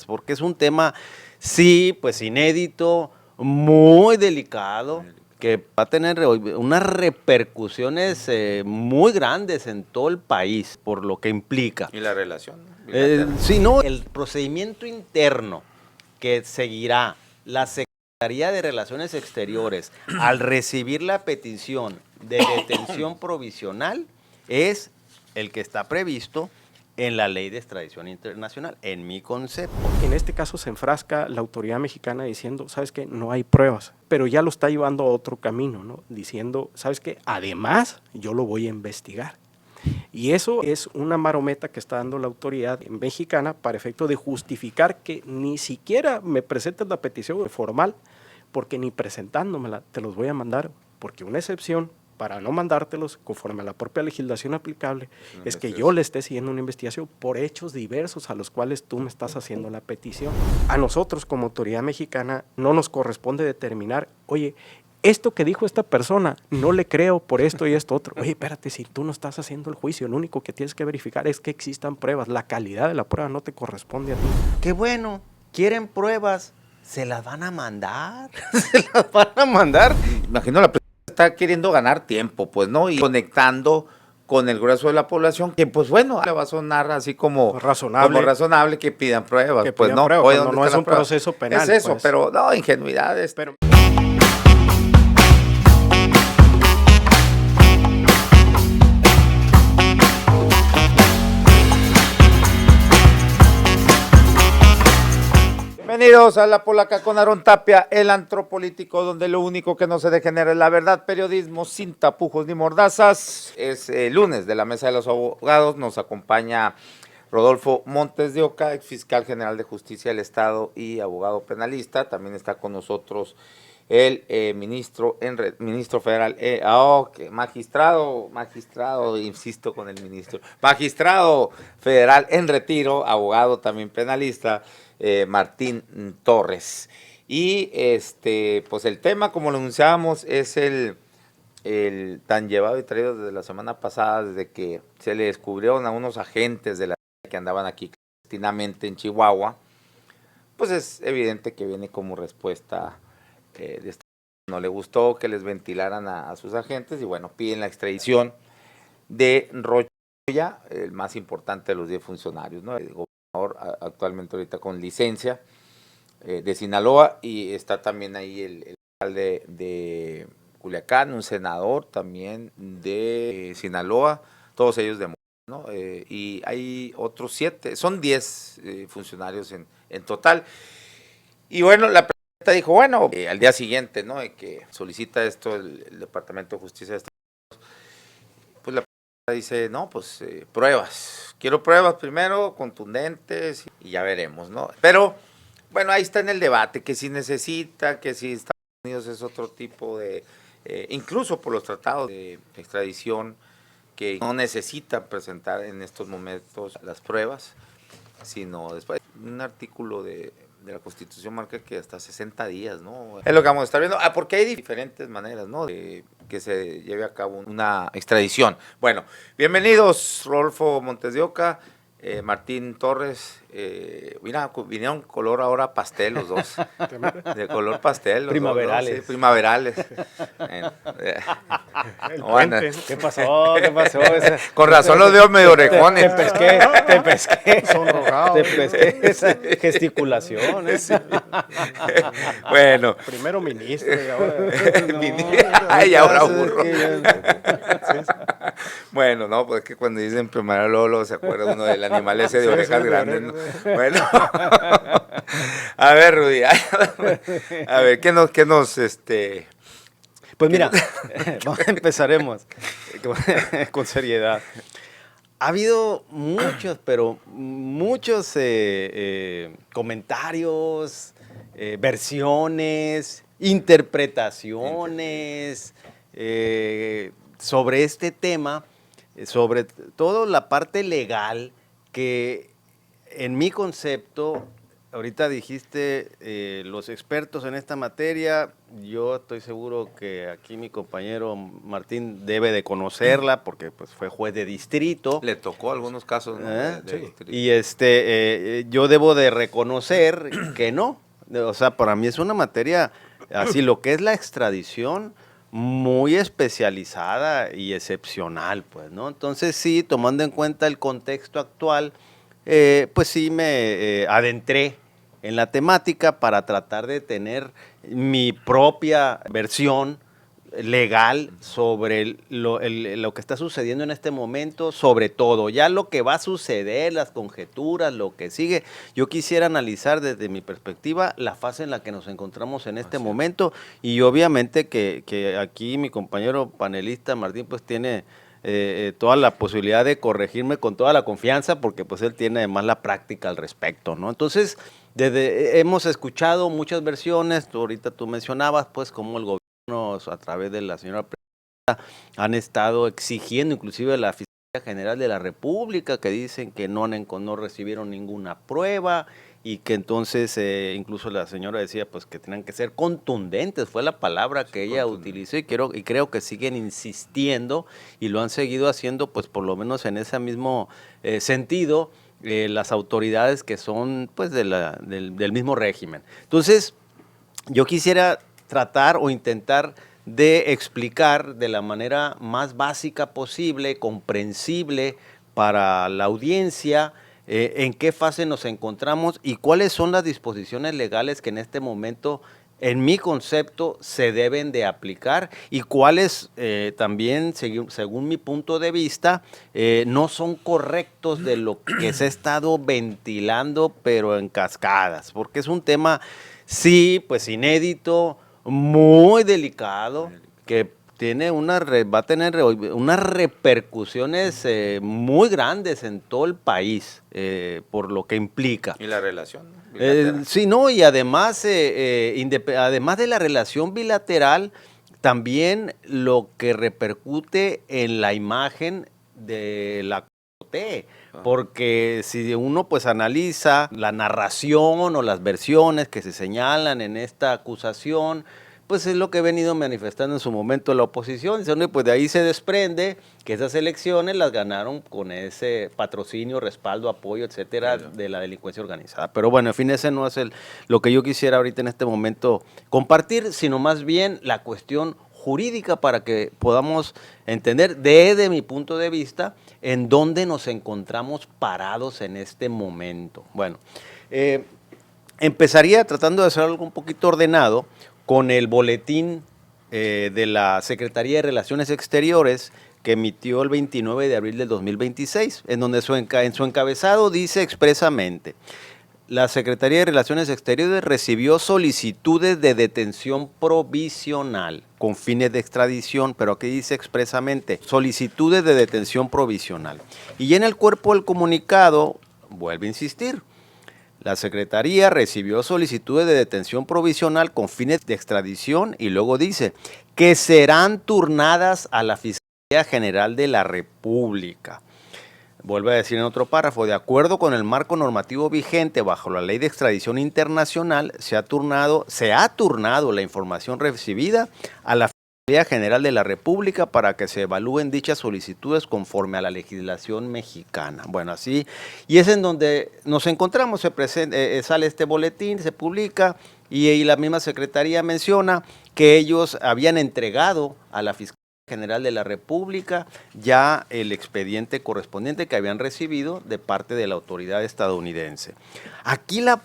porque es un tema, sí, pues inédito, muy delicado, que va a tener unas repercusiones muy grandes en todo el país, por lo que implica. ¿Y la relación? Sí, no, el procedimiento interno que seguirá la Secretaría de Relaciones Exteriores al recibir la petición de detención provisional es el que está previsto en la Ley de Extradición Internacional, en mi concepto. En este caso se enfrasca la autoridad mexicana diciendo, ¿sabes qué? No hay pruebas, pero ya lo está llevando a otro camino, ¿no? Diciendo, ¿sabes qué? Además, yo lo voy a investigar. Y eso es una marometa que está dando la autoridad mexicana para efecto de justificar que ni siquiera me presentes la petición formal, porque ni presentándomela te los voy a mandar, porque una excepción para no mandártelos conforme a la propia legislación aplicable es que yo le esté siguiendo una investigación por hechos diversos a los cuales tú me estás haciendo la petición. A nosotros como autoridad mexicana no nos corresponde determinar, oye, esto que dijo esta persona, no le creo por esto y esto otro. Oye, espérate, si tú no estás haciendo el juicio, lo único que tienes que verificar es que existan pruebas. La calidad de la prueba no te corresponde a ti. Qué bueno, quieren pruebas, se las van a mandar, se las van a mandar. Imagino la presidenta está queriendo ganar tiempo, pues, ¿no? Y conectando con el grueso de la población, que pues bueno, le va a sonar así como razonable que pidan pruebas. Que pues pidan no, pruebas, oye, no es un proceso penal. Es eso, pues. pero no, ingenuidades. Pero Bienvenidos a La Polaca con Aarón Tapia, el antropolítico, donde lo único que no se degenera es la verdad, periodismo sin tapujos ni mordazas. Es lunes de la Mesa de los Abogados, nos acompaña Rodolfo Montes de Oca, ex fiscal general de Justicia del Estado y abogado penalista. También está con nosotros el ministro federal, magistrado, insisto con el ministro, magistrado federal en retiro, abogado también penalista, Martín Torres. Y pues el tema, como lo anunciábamos, es el tan llevado y traído desde la semana pasada, desde que se le descubrieron a unos agentes de la que andaban aquí clandestinamente en Chihuahua. Pues es evidente que viene como respuesta de esta. No le gustó que les ventilaran a sus agentes y bueno, piden la extradición de Rocha, el más importante de los 10 funcionarios, ¿no? El gobernador actualmente ahorita con licencia de Sinaloa, y está también ahí el alcalde de Culiacán, un senador también de Sinaloa, todos ellos de Morena, ¿no? Y hay otros 7, son 10 funcionarios en total. Y bueno, la presidenta dijo, bueno, al día siguiente, ¿no?, de que solicita esto el Departamento de Justicia de Estados Unidos, pues la presidenta dice, no, pues pruebas, quiero pruebas primero, contundentes, y ya veremos, ¿no? Pero, bueno, ahí está en el debate, que si necesita, que si Estados Unidos es otro tipo de, incluso por los tratados de extradición, que no necesitan presentar en estos momentos las pruebas, sino después un artículo de la Constitución marca que hasta 60 días, ¿no? Es lo que vamos a estar viendo. Porque hay diferentes maneras, ¿no?, de que se lleve a cabo una extradición. Bueno, bienvenidos, Rodolfo Montes de Oca, Martín Torres. Mira, vinieron color ahora pastel los dos. De color pastel. Los primaverales. Dos, ¿no? Sí, primaverales. Bueno, ¿qué pasó? ¿Qué pasó? Con razón los veo medio orejones. Te pesqué. sonrojado. Te pesqué esa gesticulación. Sí. Bueno. Primero ministro y ahora... Ay, ahora burro. Bueno, no, pues es que cuando dicen primero Lolo se acuerda uno del animal ese de orejas grandes, ¿no? Bueno. A ver, Rudy. A ver, ¿qué nos Pues mira, empezaremos con seriedad. Ha habido muchos, pero muchos comentarios, versiones, interpretaciones sobre este tema, sobre todo la parte legal, que en mi concepto ahorita dijiste los expertos en esta materia, yo estoy seguro que aquí mi compañero Martín debe de conocerla porque pues fue juez de distrito. Le tocó algunos casos, ¿no? Sí. Y yo debo de reconocer que no, o sea, para mí es una materia, así lo que es la extradición, muy especializada y excepcional, pues, ¿no? Entonces sí, tomando en cuenta el contexto actual, pues sí me adentré en la temática para tratar de tener mi propia versión legal sobre lo que está sucediendo en este momento, sobre todo, ya lo que va a suceder, las conjeturas, lo que sigue. Yo quisiera analizar desde mi perspectiva la fase en la que nos encontramos en este momento y obviamente que aquí mi compañero panelista Martín pues tiene toda la posibilidad de corregirme con toda la confianza porque pues él tiene además la práctica al respecto, ¿no? Entonces, hemos escuchado muchas versiones, ahorita tú mencionabas pues cómo el gobierno a través de la señora presidenta han estado exigiendo inclusive a la Fiscalía General de la República que dicen que no recibieron ninguna prueba y que entonces incluso la señora decía pues que tenían que ser contundentes, fue la palabra que ella utilizó y creo que siguen insistiendo y lo han seguido haciendo pues por lo menos en ese mismo sentido las autoridades que son pues del mismo régimen. Entonces yo quisiera tratar o intentar de explicar de la manera más básica posible, comprensible para la audiencia, en qué fase nos encontramos y cuáles son las disposiciones legales que en este momento, en mi concepto, se deben de aplicar y cuáles también, según mi punto de vista, no son correctos de lo que se ha estado ventilando, pero en cascadas, porque es un tema, sí, pues inédito, muy delicado, que va a tener unas repercusiones muy grandes en todo el país, por lo que implica. ¿Y la relación bilateral? Sí, no, y además, además de la relación bilateral, también lo que repercute en la imagen de la Corte, porque si uno pues analiza la narración o las versiones que se señalan en esta acusación, pues es lo que ha venido manifestando en su momento la oposición. Pues de ahí se desprende que esas elecciones las ganaron con ese patrocinio, respaldo, apoyo, etcétera, de la delincuencia organizada. Pero bueno, en fin, ese no es lo que yo quisiera ahorita en este momento compartir, sino más bien la cuestión jurídica para que podamos entender desde mi punto de vista en dónde nos encontramos parados en este momento. Bueno, empezaría tratando de hacer algo un poquito ordenado con el boletín de la Secretaría de Relaciones Exteriores que emitió el 29 de abril del 2026, en donde en su encabezado dice expresamente: la Secretaría de Relaciones Exteriores recibió solicitudes de detención provisional con fines de extradición, pero aquí dice expresamente solicitudes de detención provisional. Y en el cuerpo del comunicado, vuelve a insistir, la Secretaría recibió solicitudes de detención provisional con fines de extradición y luego dice que serán turnadas a la Fiscalía General de la República. Vuelve a decir en otro párrafo: de acuerdo con el marco normativo vigente bajo la Ley de Extradición Internacional, se ha turnado la información recibida a la Fiscalía General de la República para que se evalúen dichas solicitudes conforme a la legislación mexicana. Bueno, así, y es en donde nos encontramos, sale este boletín, se publica, y la misma Secretaría menciona que ellos habían entregado a la Fiscalía General de la República ya el expediente correspondiente que habían recibido de parte de la autoridad estadounidense. Aquí la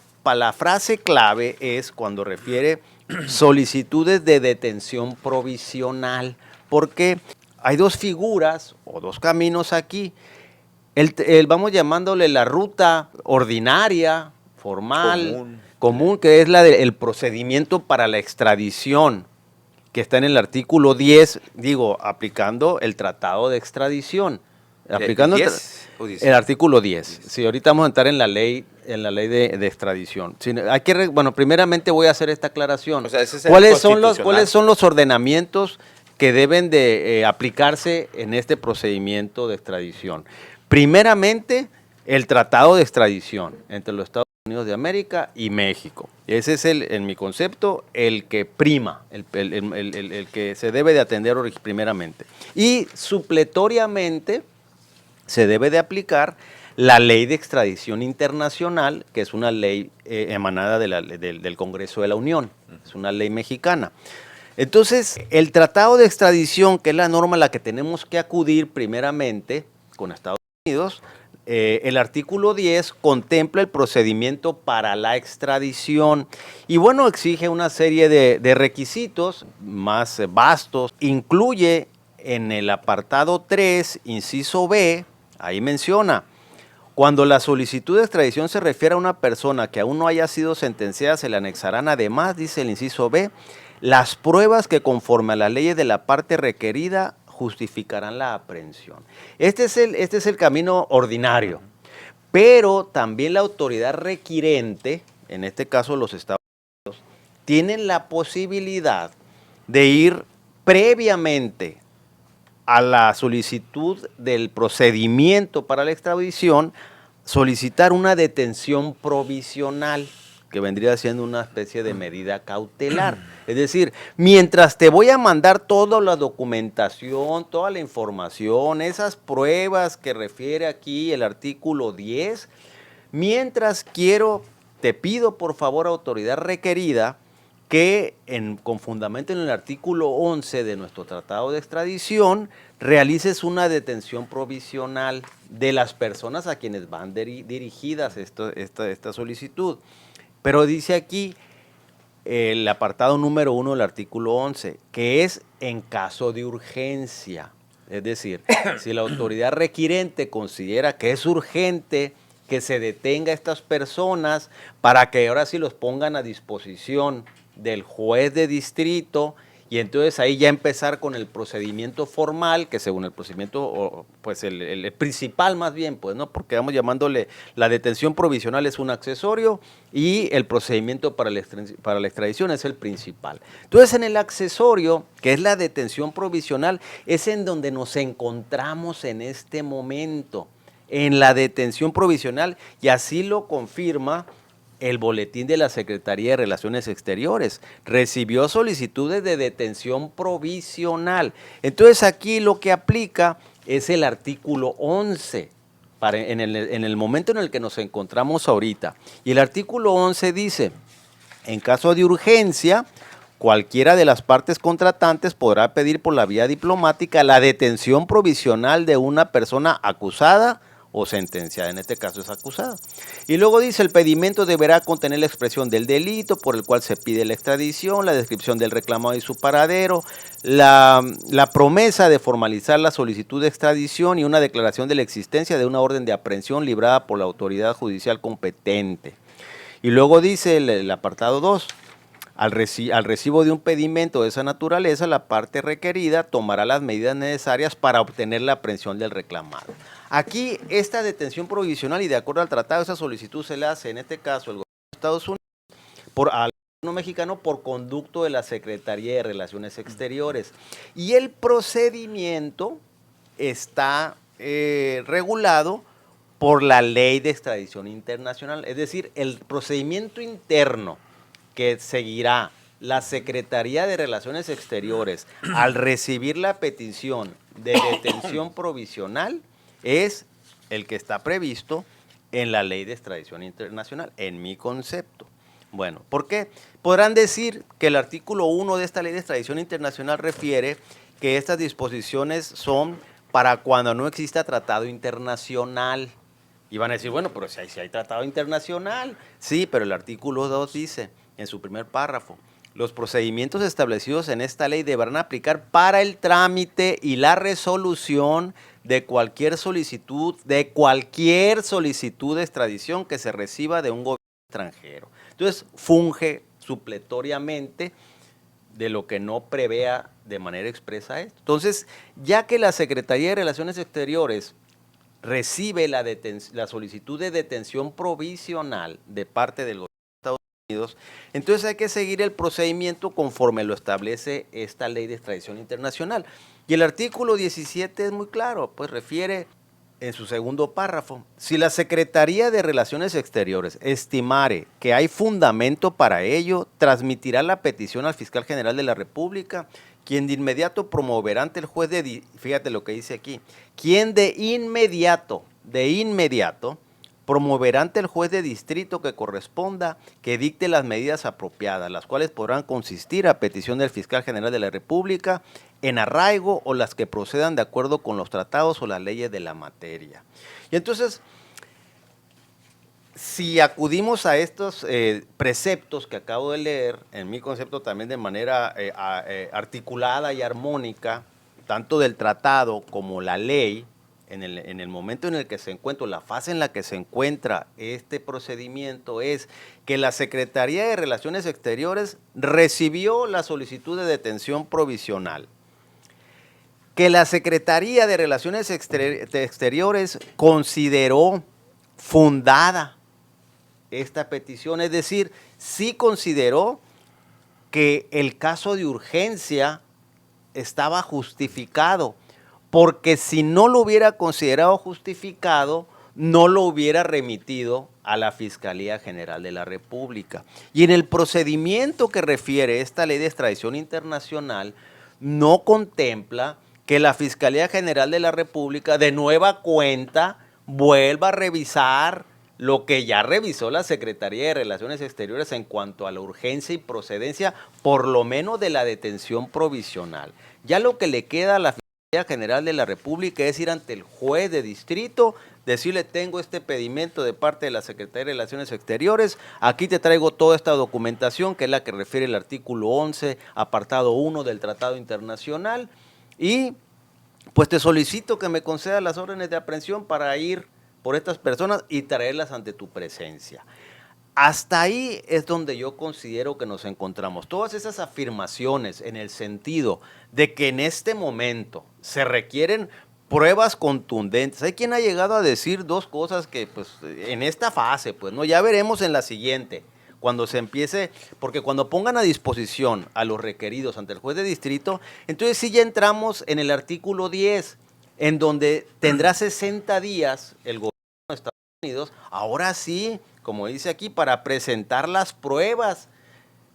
frase clave es cuando refiere solicitudes de detención provisional, porque hay dos figuras o dos caminos aquí. Vamos llamándole la ruta ordinaria, formal, común, que es la del procedimiento para la extradición, que está en el artículo 10, aplicando el tratado de extradición. Aplicando el artículo 10. Sí, ahorita vamos a entrar en la ley de extradición. Primeramente voy a hacer esta aclaración. O sea, ese es ¿Cuáles son los ordenamientos que deben de aplicarse en este procedimiento de extradición? Primeramente, el tratado de extradición entre los Estados Unidos de América y México. Ese es en mi concepto, el que prima, el que se debe de atender primeramente. Y supletoriamente se debe de aplicar la ley de extradición internacional, que es una ley emanada del Congreso de la Unión, es una ley mexicana. Entonces, el tratado de extradición, que es la norma a la que tenemos que acudir primeramente con Estados Unidos, el artículo 10 contempla el procedimiento para la extradición y bueno, exige una serie de requisitos más vastos. Incluye en el apartado 3, inciso B, ahí menciona: cuando la solicitud de extradición se refiere a una persona que aún no haya sido sentenciada, se le anexarán además, dice el inciso B, las pruebas que conforme a las leyes de la parte requerida justificarán la aprehensión. Este es el camino ordinario, pero también la autoridad requirente, en este caso los Estados Unidos, tienen la posibilidad de ir previamente a la solicitud del procedimiento para la extradición, solicitar una detención provisional, que vendría siendo una especie de medida cautelar. Es decir, mientras te voy a mandar toda la documentación, toda la información, esas pruebas que refiere aquí el artículo 10, mientras te pido por favor, autoridad requerida, que con fundamento en el artículo 11 de nuestro tratado de extradición, realices una detención provisional de las personas a quienes van dirigidas esta solicitud. Pero dice aquí el apartado número 1 del artículo 11, que es en caso de urgencia. Es decir, si la autoridad requirente considera que es urgente que se detenga a estas personas para que ahora sí los pongan a disposición del juez de distrito, y entonces ahí ya empezar con el procedimiento formal, que según el procedimiento, pues el principal más bien, pues, ¿no? Porque vamos llamándole, la detención provisional es un accesorio y el procedimiento para la extradición es el principal. Entonces, en el accesorio, que es la detención provisional, es en donde nos encontramos en este momento, en la detención provisional, y así lo confirma el boletín de la Secretaría de Relaciones Exteriores. Recibió solicitudes de detención provisional. Entonces aquí lo que aplica es el artículo 11 en el momento en el que nos encontramos ahorita. Y el artículo 11 dice: en caso de urgencia, cualquiera de las partes contratantes podrá pedir por la vía diplomática la detención provisional de una persona acusada o sentenciada, en este caso es acusada. Y luego dice: el pedimento deberá contener la expresión del delito por el cual se pide la extradición, la descripción del reclamado y su paradero, la promesa de formalizar la solicitud de extradición y una declaración de la existencia de una orden de aprehensión librada por la autoridad judicial competente. Y luego dice el apartado 2, al recibo de un pedimento de esa naturaleza, la parte requerida tomará las medidas necesarias para obtener la aprehensión del reclamado. Aquí, esta detención provisional, y de acuerdo al tratado, esa solicitud se le hace, en este caso, el gobierno de Estados Unidos, al gobierno mexicano por conducto de la Secretaría de Relaciones Exteriores. Y el procedimiento está regulado por la ley de extradición internacional, es decir, el procedimiento interno que seguirá la Secretaría de Relaciones Exteriores al recibir la petición de detención provisional es el que está previsto en la ley de extradición internacional, en mi concepto. Bueno, ¿por qué? Podrán decir que el artículo 1 de esta ley de extradición internacional refiere que estas disposiciones son para cuando no exista tratado internacional. Y van a decir, bueno, pero si hay tratado internacional. Sí, pero el artículo 2 dice, en su primer párrafo: los procedimientos establecidos en esta ley deberán aplicar para el trámite y la resolución de cualquier solicitud de extradición que se reciba de un gobierno extranjero. Entonces, funge supletoriamente de lo que no prevea de manera expresa esto. Entonces, ya que la Secretaría de Relaciones Exteriores recibe la solicitud de detención provisional de parte del gobierno de Estados Unidos, entonces hay que seguir el procedimiento conforme lo establece esta ley de extradición internacional. Y el artículo 17 es muy claro, pues refiere en su segundo párrafo, si la Secretaría de Relaciones Exteriores estimare que hay fundamento para ello, transmitirá la petición al Fiscal General de la República, quien de inmediato promoverá ante el juez fíjate lo que dice aquí, quien de inmediato, promoverá ante el juez de distrito que corresponda que dicte las medidas apropiadas, las cuales podrán consistir a petición del Fiscal General de la República en arraigo o las que procedan de acuerdo con los tratados o las leyes de la materia. Y entonces, si acudimos a estos preceptos que acabo de leer, en mi concepto también de manera articulada y armónica, tanto del tratado como la ley, en el momento en el que se encuentra, la fase en la que se encuentra este procedimiento es que la Secretaría de Relaciones Exteriores recibió la solicitud de detención provisional, que la Secretaría de Relaciones Exteriores consideró fundada esta petición, es decir, sí consideró que el caso de urgencia estaba justificado, porque si no lo hubiera considerado justificado, no lo hubiera remitido a la Fiscalía General de la República. Y en el procedimiento que refiere esta ley de extradición internacional, no contempla que la Fiscalía General de la República de nueva cuenta vuelva a revisar lo que ya revisó la Secretaría de Relaciones Exteriores en cuanto a la urgencia y procedencia, por lo menos de la detención provisional. Ya lo que le queda a la Fiscalía General de la República es ir ante el juez de distrito, decirle: tengo este pedimento de parte de la Secretaría de Relaciones Exteriores, aquí te traigo toda esta documentación, que es la que refiere el artículo 11, apartado 1 del Tratado Internacional, y pues te solicito que me conceda las órdenes de aprehensión para ir por estas personas y traerlas ante tu presencia. Hasta ahí es donde yo considero que nos encontramos. Todas esas afirmaciones en el sentido de que en este momento se requieren pruebas contundentes. Hay quien ha llegado a decir dos cosas que pues en esta fase, pues no, ya veremos en la siguiente, cuando se empiece, porque cuando pongan a disposición a los requeridos ante el juez de distrito, entonces sí ya entramos en el artículo 10, en donde tendrá 60 días el gobierno de Estados Unidos, ahora sí, como dice aquí, para presentar las pruebas.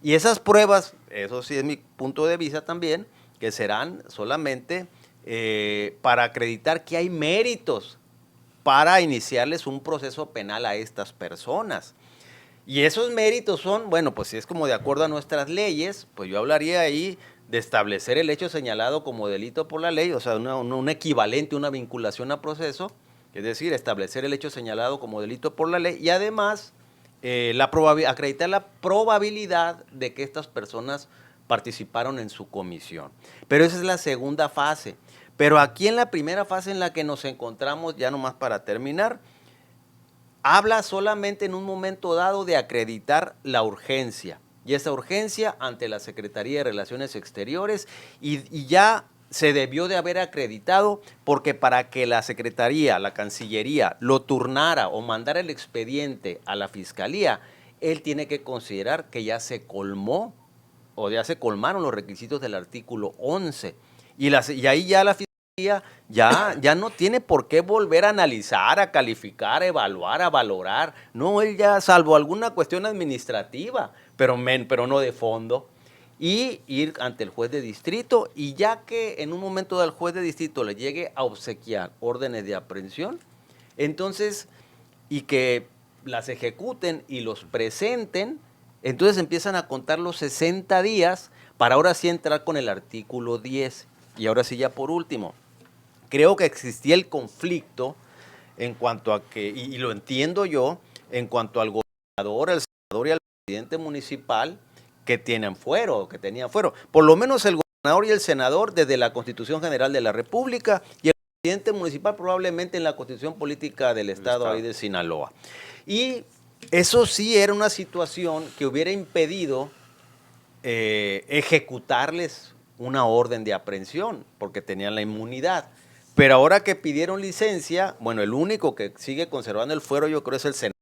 Y esas pruebas, eso sí es mi punto de vista también, que serán solamente para acreditar que hay méritos para iniciarles un proceso penal a estas personas. Y esos méritos son, bueno, pues si es como de acuerdo a nuestras leyes, pues yo hablaría ahí de establecer el hecho señalado como delito por la ley, o sea, un equivalente, una vinculación a proceso, es decir, establecer el hecho señalado como delito por la ley y además acreditar la probabilidad de que estas personas participaron en su comisión. Pero esa es la segunda fase. Pero aquí en la primera fase en la que nos encontramos, ya nomás para terminar, habla solamente en un momento dado de acreditar la urgencia. Y esa urgencia ante la Secretaría de Relaciones Exteriores y ya se debió de haber acreditado, porque para que la Secretaría, la Cancillería, lo turnara o mandara el expediente a la Fiscalía, él tiene que considerar que ya se colmó o ya se colmaron los requisitos del artículo 11. Y ahí ya la Fiscalía ya no tiene por qué volver a analizar, a calificar, a evaluar, a valorar. No, él ya, salvo alguna cuestión administrativa, pero no de fondo, y ir ante el juez de distrito, y ya que en un momento dado el juez de distrito le llegue a obsequiar órdenes de aprehensión, entonces, y que las ejecuten y los presenten, entonces empiezan a contar los 60 días para ahora sí entrar con el artículo 10. Y ahora sí, ya por último, creo que existía el conflicto en cuanto a que, y lo entiendo yo, en cuanto al gobernador, al senador y al presidente municipal, que tenían fuero. Por lo menos el gobernador y el senador desde la Constitución General de la República, y el presidente municipal probablemente en la Constitución Política del Estado ahí de Sinaloa. Y eso sí era una situación que hubiera impedido ejecutarles una orden de aprehensión, porque tenían la inmunidad. Pero ahora que pidieron licencia, bueno, el único que sigue conservando el fuero yo creo es el senador,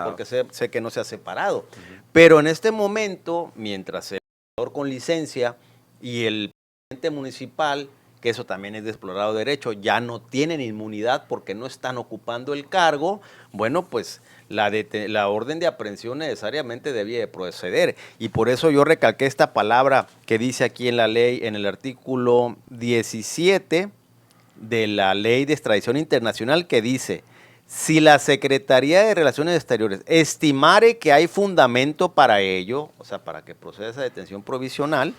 porque sé que no se ha separado. Pero en este momento, mientras el senador con licencia y el presidente municipal, que eso también es de explorado derecho, ya no tienen inmunidad porque no están ocupando el cargo, bueno, pues la orden de aprehensión necesariamente debía de proceder. Y por eso yo recalqué esta palabra que dice aquí en la ley, en el artículo 17 de la Ley de Extradición Internacional, que dice: si la Secretaría de Relaciones Exteriores estimare que hay fundamento para ello, o sea, para que proceda esa detención provisional,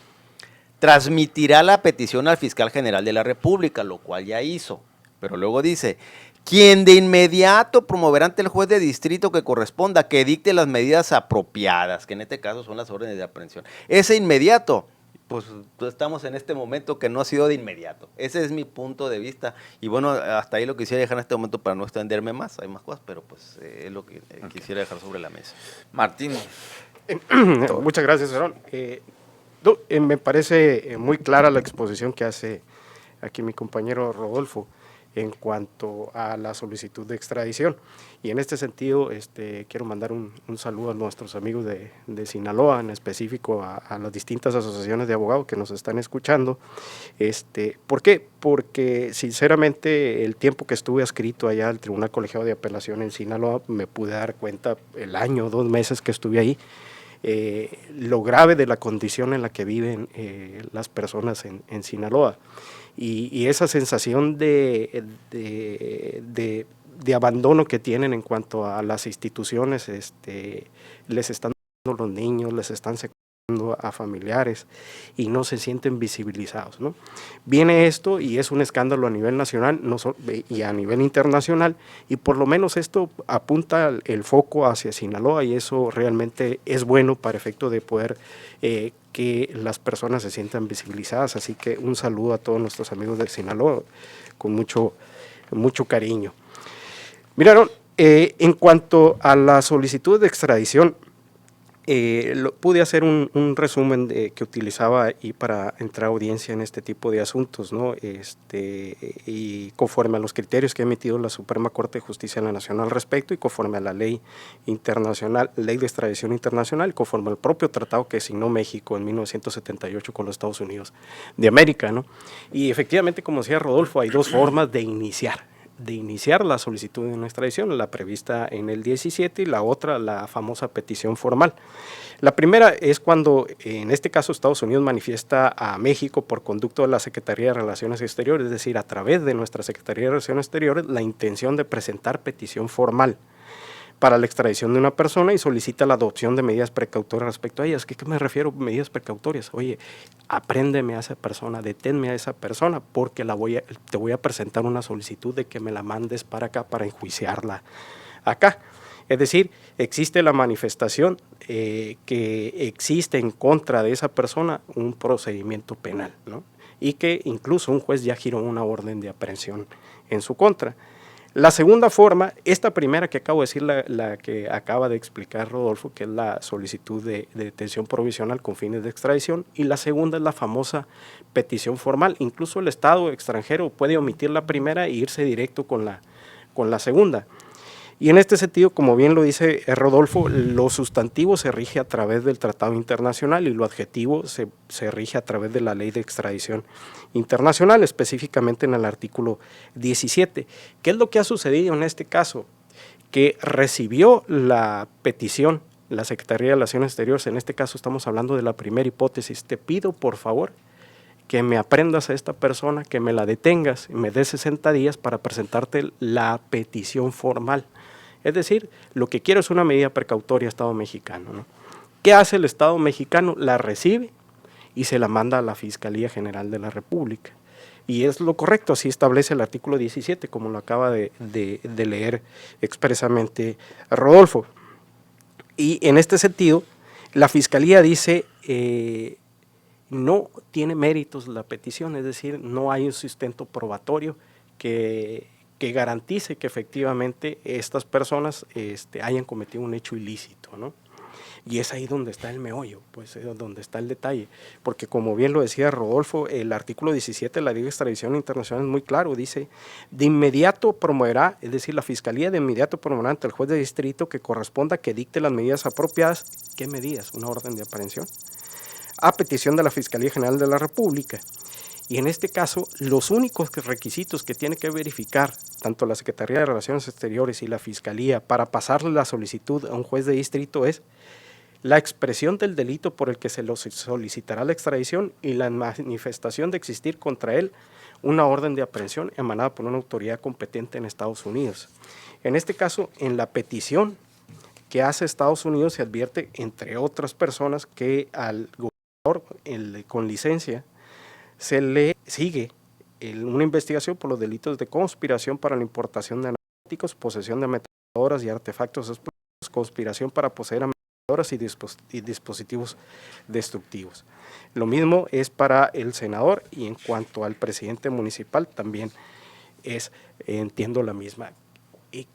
transmitirá la petición al fiscal general de la República, lo cual ya hizo. Pero luego dice: quien de inmediato promoverá ante el juez de distrito que corresponda que dicte las medidas apropiadas, que en este caso son las órdenes de aprehensión. Ese inmediato, pues estamos en este momento que no ha sido de inmediato. Ese es mi punto de vista. Y bueno, hasta ahí lo quisiera dejar en este momento para no extenderme más. Hay más cosas, pero pues es lo que quisiera dejar sobre la mesa. Martín. Muchas gracias, Aaron. Me parece muy clara la exposición que hace aquí mi compañero Rodolfo en cuanto a la solicitud de extradición. Y en este sentido, quiero mandar un saludo a nuestros amigos de Sinaloa, en específico a las distintas asociaciones de abogados que nos están escuchando. ¿Por qué? Porque sinceramente el tiempo que estuve adscrito allá al Tribunal Colegiado de Apelación en Sinaloa, me pude dar cuenta el año, 2 meses que estuve ahí, lo grave de la condición en la que viven las personas en Sinaloa. Y esa sensación de abandono que tienen en cuanto a las instituciones, les están dando los niños, les están secuestrando a familiares y no se sienten visibilizados, ¿no? Viene esto y es un escándalo a nivel nacional y a nivel internacional, y por lo menos esto apunta el foco hacia Sinaloa, y eso realmente es bueno para efecto de poder que las personas se sientan visibilizadas. Así que un saludo a todos nuestros amigos de Sinaloa con mucho cariño. Miraron, en cuanto a la solicitud de extradición, pude hacer un resumen que utilizaba ahí para entrar a audiencia en este tipo de asuntos, ¿no? Y conforme a los criterios que ha emitido la Suprema Corte de Justicia de la Nación al respecto, y conforme a la ley internacional, ley de extradición internacional, conforme al propio tratado que signó México en 1978 con los Estados Unidos de América, ¿no? Y efectivamente, como decía Rodolfo, hay 2 formas de iniciar la solicitud de una extradición, la prevista en el 17 y la otra, la famosa petición formal. La primera es cuando, en este caso, Estados Unidos manifiesta a México por conducto de la Secretaría de Relaciones Exteriores, es decir, a través de nuestra Secretaría de Relaciones Exteriores, la intención de presentar petición formal para la extradición de una persona y solicita la adopción de medidas precautorias respecto a ellas. ¿Qué me refiero a medidas precautorias? Oye, apréndeme a esa persona, deténme a esa persona, porque te voy a presentar una solicitud de que me la mandes para acá para enjuiciarla acá. Es decir, existe la manifestación que existe en contra de esa persona un procedimiento penal, ¿no? Y que incluso un juez ya giró una orden de aprehensión en su contra. La segunda forma, esta primera que acabo de decir, la que acaba de explicar Rodolfo, que es la solicitud de detención provisional con fines de extradición, y la segunda es la famosa petición formal. Incluso el Estado extranjero puede omitir la primera e irse directo con la segunda. Y en este sentido, como bien lo dice Rodolfo, lo sustantivo se rige a través del tratado internacional y lo adjetivo se rige a través de la ley de extradición internacional, específicamente en el artículo 17. ¿Qué es lo que ha sucedido en este caso? Que recibió la petición la Secretaría de Relaciones Exteriores, en este caso estamos hablando de la primera hipótesis: te pido por favor que me aprendas a esta persona, que me la detengas y me des 60 días para presentarte la petición formal. Es decir, lo que quiero es una medida precautoria Estado mexicano, ¿no? ¿Qué hace el Estado mexicano? La recibe y se la manda a la Fiscalía General de la República. Y es lo correcto, así establece el artículo 17, como lo acaba de leer expresamente Rodolfo. Y en este sentido, la Fiscalía dice, no tiene méritos la petición, es decir, no hay un sustento probatorio que garantice que efectivamente estas personas hayan cometido un hecho ilícito, ¿no? Y es ahí donde está el meollo, pues es donde está el detalle, porque como bien lo decía Rodolfo, el artículo 17 de la Ley de Extradición Internacional es muy claro, dice, de inmediato promoverá, es decir, la Fiscalía de inmediato promoverá ante el juez de distrito que corresponda que dicte las medidas apropiadas. ¿Qué medidas? Una orden de aprehensión, a petición de la Fiscalía General de la República. Y en este caso, los únicos requisitos que tiene que verificar tanto la Secretaría de Relaciones Exteriores y la Fiscalía para pasarle la solicitud a un juez de distrito es la expresión del delito por el que se lo solicitará la extradición y la manifestación de existir contra él una orden de aprehensión emanada por una autoridad competente en Estados Unidos. En este caso, en la petición que hace Estados Unidos se advierte, entre otras personas, que al gobernador con licencia se le sigue una investigación por los delitos de conspiración para la importación de narcóticos, posesión de ametralladoras y artefactos explosivos, conspiración para poseer ametralladoras y dispositivos destructivos. Lo mismo es para el senador, y en cuanto al presidente municipal también entiendo la misma.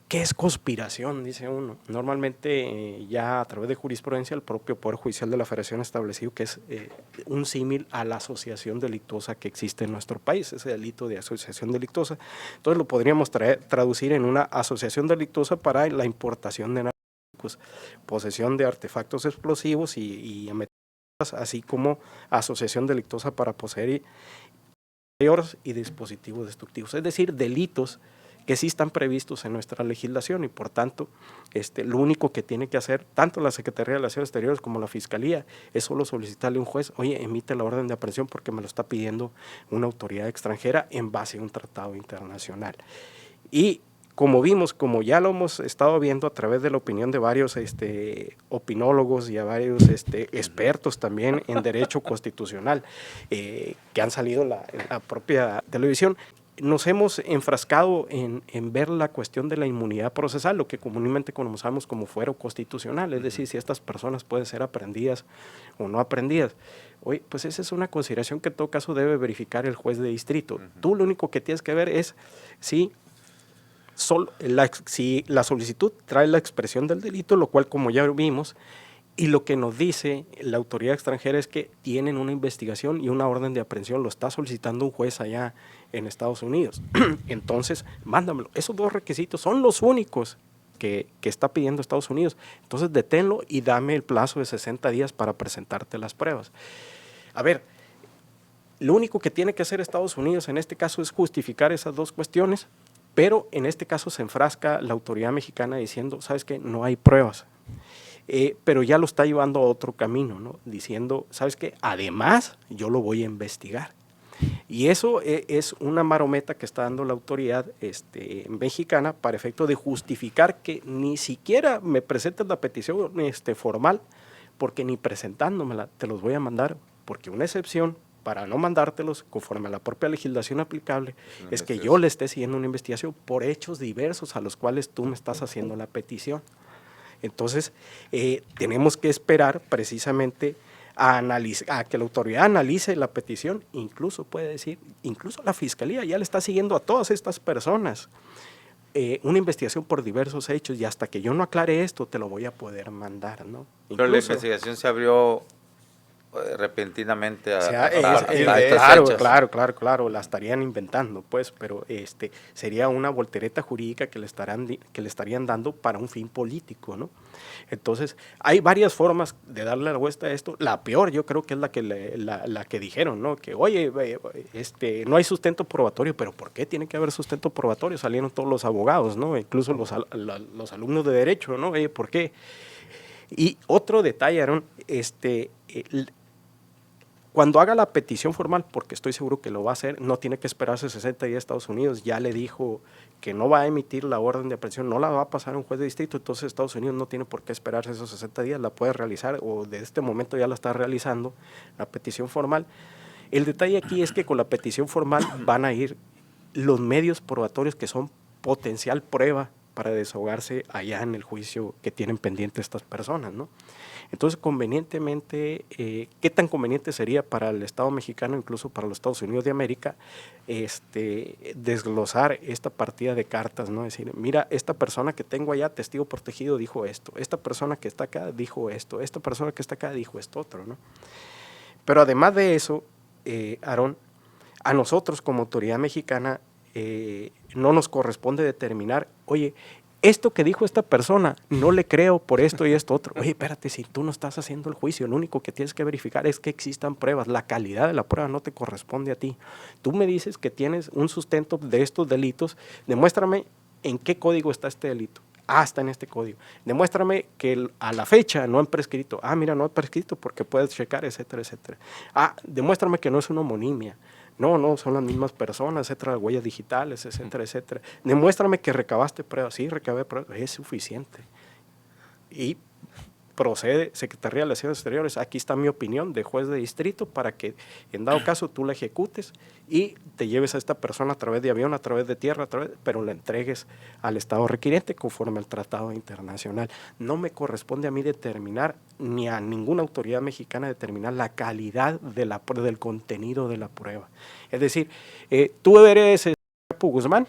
¿Qué es conspiración? Dice uno. Normalmente ya a través de jurisprudencia el propio Poder Judicial de la Federación ha establecido que es un símil a la asociación delictuosa que existe en nuestro país, ese delito de asociación delictuosa. Entonces lo podríamos traducir en una asociación delictuosa para la importación de narcóticos, posesión de artefactos explosivos y ametralladoras, así como asociación delictuosa para poseer y dispositivos destructivos, es decir, delitos que sí están previstos en nuestra legislación y por tanto lo único que tiene que hacer tanto la Secretaría de Relaciones Exteriores como la Fiscalía es solo solicitarle a un juez, oye, emite la orden de aprehensión porque me lo está pidiendo una autoridad extranjera en base a un tratado internacional. Y como vimos, como ya lo hemos estado viendo a través de la opinión de varios opinólogos y a varios expertos también en derecho constitucional que han salido en la propia televisión, nos hemos enfrascado en ver la cuestión de la inmunidad procesal, lo que comúnmente conocemos como fuero constitucional, es decir, si estas personas pueden ser aprehendidas o no aprehendidas. Oye, pues esa es una consideración que en todo caso debe verificar el juez de distrito. Tú lo único que tienes que ver es si la solicitud trae la expresión del delito, lo cual como ya vimos, y lo que nos dice la autoridad extranjera es que tienen una investigación y una orden de aprehensión, lo está solicitando un juez allá en Estados Unidos. Entonces, mándamelo. Esos dos requisitos son los únicos que está pidiendo Estados Unidos. Entonces, deténlo y dame el plazo de 60 días para presentarte las pruebas. A ver, lo único que tiene que hacer Estados Unidos en este caso es justificar esas dos cuestiones, pero en este caso se enfrasca la autoridad mexicana diciendo, ¿sabes qué? No hay pruebas. Pero ya lo está llevando a otro camino, ¿no? Diciendo, ¿sabes qué? Además, yo lo voy a investigar. Y eso es una marometa que está dando la autoridad mexicana para efecto de justificar que ni siquiera me presentes la petición formal, porque ni presentándomela te los voy a mandar, porque una excepción para no mandártelos conforme a la propia legislación aplicable es que yo le esté siguiendo una investigación por hechos diversos a los cuales tú me estás haciendo la petición. Entonces, tenemos que esperar precisamente a que la autoridad analice la petición, incluso puede decir, incluso la Fiscalía ya le está siguiendo a todas estas personas una investigación por diversos hechos y hasta que yo no aclare esto te lo voy a poder mandar, ¿no? Pero la investigación se abrió repentinamente claro, la estarían inventando, pues, pero sería una voltereta jurídica que le estarían dando para un fin político, ¿no? Entonces, hay varias formas de darle la respuesta a esto. La peor, yo creo que es la que dijeron, ¿no? Que, oye, no hay sustento probatorio, pero ¿por qué tiene que haber sustento probatorio? Salieron todos los abogados, ¿no? Incluso los alumnos de derecho, ¿no? Oye, ¿por qué? Y otro detalle, Aaron, cuando haga la petición formal, porque estoy seguro que lo va a hacer, no tiene que esperarse 60 días a Estados Unidos, ya le dijo que no va a emitir la orden de aprehensión, no la va a pasar a un juez de distrito, entonces Estados Unidos no tiene por qué esperarse esos 60 días, la puede realizar o de este momento ya la está realizando, la petición formal. El detalle aquí es que con la petición formal van a ir los medios probatorios que son potencial prueba para desahogarse allá en el juicio que tienen pendiente estas personas, ¿no? Entonces, convenientemente, ¿qué tan conveniente sería para el Estado mexicano, incluso para los Estados Unidos de América, desglosar esta partida de cartas, ¿no? Es decir, mira, esta persona que tengo allá, testigo protegido, dijo esto, esta persona que está acá dijo esto, esta persona que está acá dijo esto otro, ¿no? Pero además de eso, Aarón, a nosotros como autoridad mexicana no nos corresponde determinar, oye, esto que dijo esta persona, no le creo por esto y esto otro. Oye, espérate, si tú no estás haciendo el juicio, lo único que tienes que verificar es que existan pruebas. La calidad de la prueba no te corresponde a ti. Tú me dices que tienes un sustento de estos delitos, demuéstrame en qué código está este delito. Ah, está en este código. Demuéstrame que a la fecha no han prescrito. Ah, mira, no han prescrito porque puedes checar, etcétera, etcétera. Ah, demuéstrame que no es una homonimia. No, son las mismas personas, etcétera, huellas digitales, etcétera, etcétera. Demuéstrame que recabaste pruebas. Sí, recabé pruebas. Es suficiente. Y procede Secretaría de Relaciones Exteriores, aquí está mi opinión de juez de distrito para que en dado caso tú la ejecutes y te lleves a esta persona a través de avión, a través de tierra, pero la entregues al Estado requiriente conforme al tratado internacional. No me corresponde a mí determinar, ni a ninguna autoridad mexicana determinar la calidad del contenido de la prueba. Es decir, tú eres Guzmán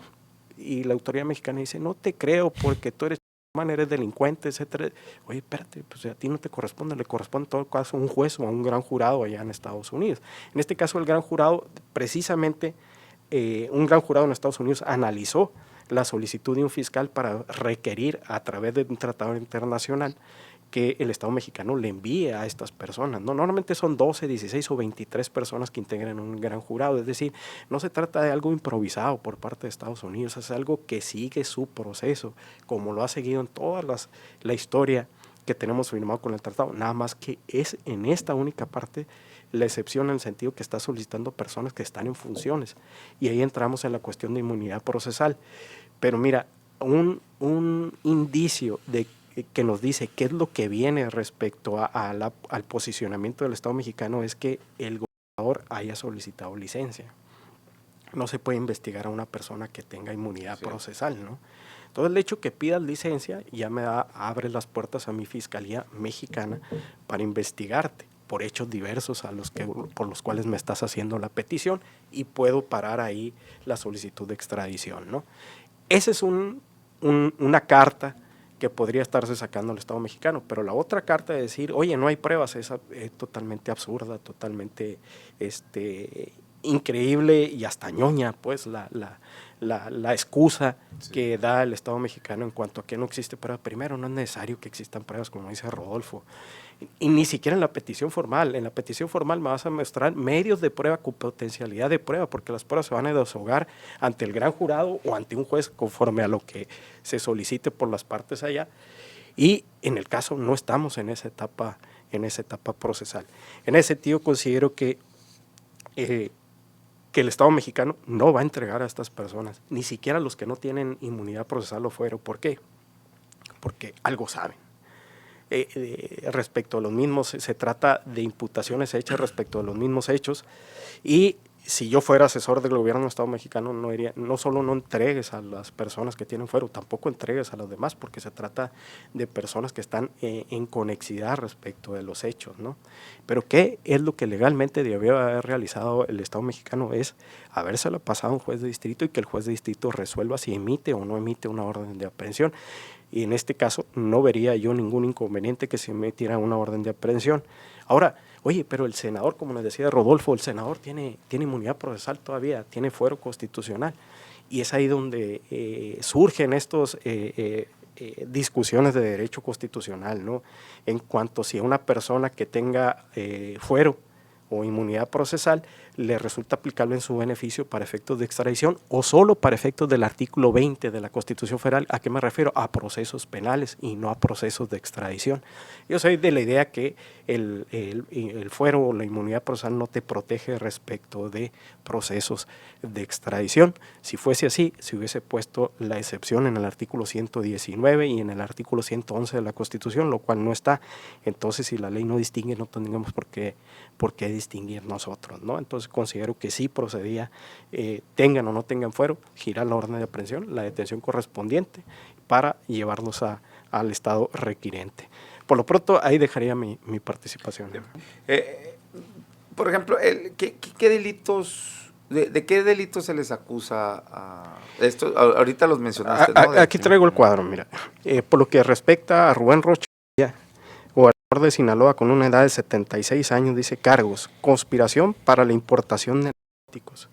y la autoridad mexicana dice, no te creo porque tú eres eres delincuente, etcétera. Oye, espérate, pues a ti no te corresponde, le corresponde en todo caso a un juez o a un gran jurado allá en Estados Unidos. En este caso, el gran jurado, precisamente, un gran jurado en Estados Unidos analizó la solicitud de un fiscal para requerir a través de un tratado internacional que el Estado mexicano le envíe a estas personas, ¿no? Normalmente son 12, 16 o 23 personas que integran un gran jurado, es decir, no se trata de algo improvisado por parte de Estados Unidos, es algo que sigue su proceso, como lo ha seguido en toda la historia que tenemos firmado con el tratado, nada más que es en esta única parte la excepción en el sentido que está solicitando personas que están en funciones, y ahí entramos en la cuestión de inmunidad procesal. Pero mira, un indicio de que nos dice qué es lo que viene respecto al posicionamiento del Estado mexicano es que el gobernador haya solicitado licencia. No se puede investigar a una persona que tenga inmunidad procesal, ¿no? Entonces el hecho que pidas licencia ya abre las puertas a mi fiscalía mexicana para investigarte por hechos diversos por los cuales me estás haciendo la petición y puedo parar ahí la solicitud de extradición, ¿no? Esa es una carta que podría estarse sacando el Estado mexicano, pero la otra carta de decir, oye, no hay pruebas, es totalmente absurda, totalmente increíble y hasta ñoña, pues, la excusa que da el Estado mexicano en cuanto a que no existe prueba. Primero, no es necesario que existan pruebas, como dice Rodolfo, y ni siquiera en la petición formal. En la petición formal me vas a mostrar medios de prueba con potencialidad de prueba, porque las pruebas se van a desahogar ante el gran jurado o ante un juez conforme a lo que se solicite por las partes allá, y en el caso no estamos en esa etapa procesal. En ese sentido considero que el Estado mexicano no va a entregar a estas personas, ni siquiera a los que no tienen inmunidad procesal o fuero. ¿Por qué? Porque algo saben. Respecto a los mismos, se trata de imputaciones hechas respecto a los mismos hechos, y si yo fuera asesor del gobierno del Estado mexicano, no solo no entregues a las personas que tienen fuero, tampoco entregues a los demás, porque se trata de personas que están en conexidad respecto de los hechos, ¿no? Pero ¿qué es lo que legalmente debió haber realizado el Estado mexicano? Es habérselo pasado a un juez de distrito y que el juez de distrito resuelva si emite o no emite una orden de aprehensión. Y en este caso no vería yo ningún inconveniente que se emitiera una orden de aprehensión. Ahora, oye, pero el senador, como nos decía Rodolfo, el senador tiene inmunidad procesal todavía, tiene fuero constitucional, y es ahí donde surgen estos discusiones de derecho constitucional, ¿no? En cuanto si a una persona que tenga fuero o inmunidad procesal le resulta aplicable en su beneficio para efectos de extradición o solo para efectos del artículo 20 de la Constitución Federal. ¿A qué me refiero? A procesos penales y no a procesos de extradición. Yo soy de la idea que el fuero o la inmunidad procesal no te protege respecto de procesos de extradición. Si fuese así, se hubiese puesto la excepción en el artículo 119 y en el artículo 111 de la Constitución, lo cual no está. Entonces, si la ley no distingue, no tendríamos por qué distinguir nosotros, ¿no? Entonces considero que sí procedía, tengan o no tengan fuero, girar la orden de aprehensión, la detención correspondiente para llevarlos al estado requirente. Por lo pronto, ahí dejaría mi participación. Por ejemplo, ¿qué delitos, de qué delitos se les acusa a esto? Ahorita los mencionaste, ¿no? Aquí traigo el cuadro, mira. Por lo que respecta a Rubén Rocha, de Sinaloa, con una edad de 76 años, dice cargos: conspiración para la importación de narcóticos,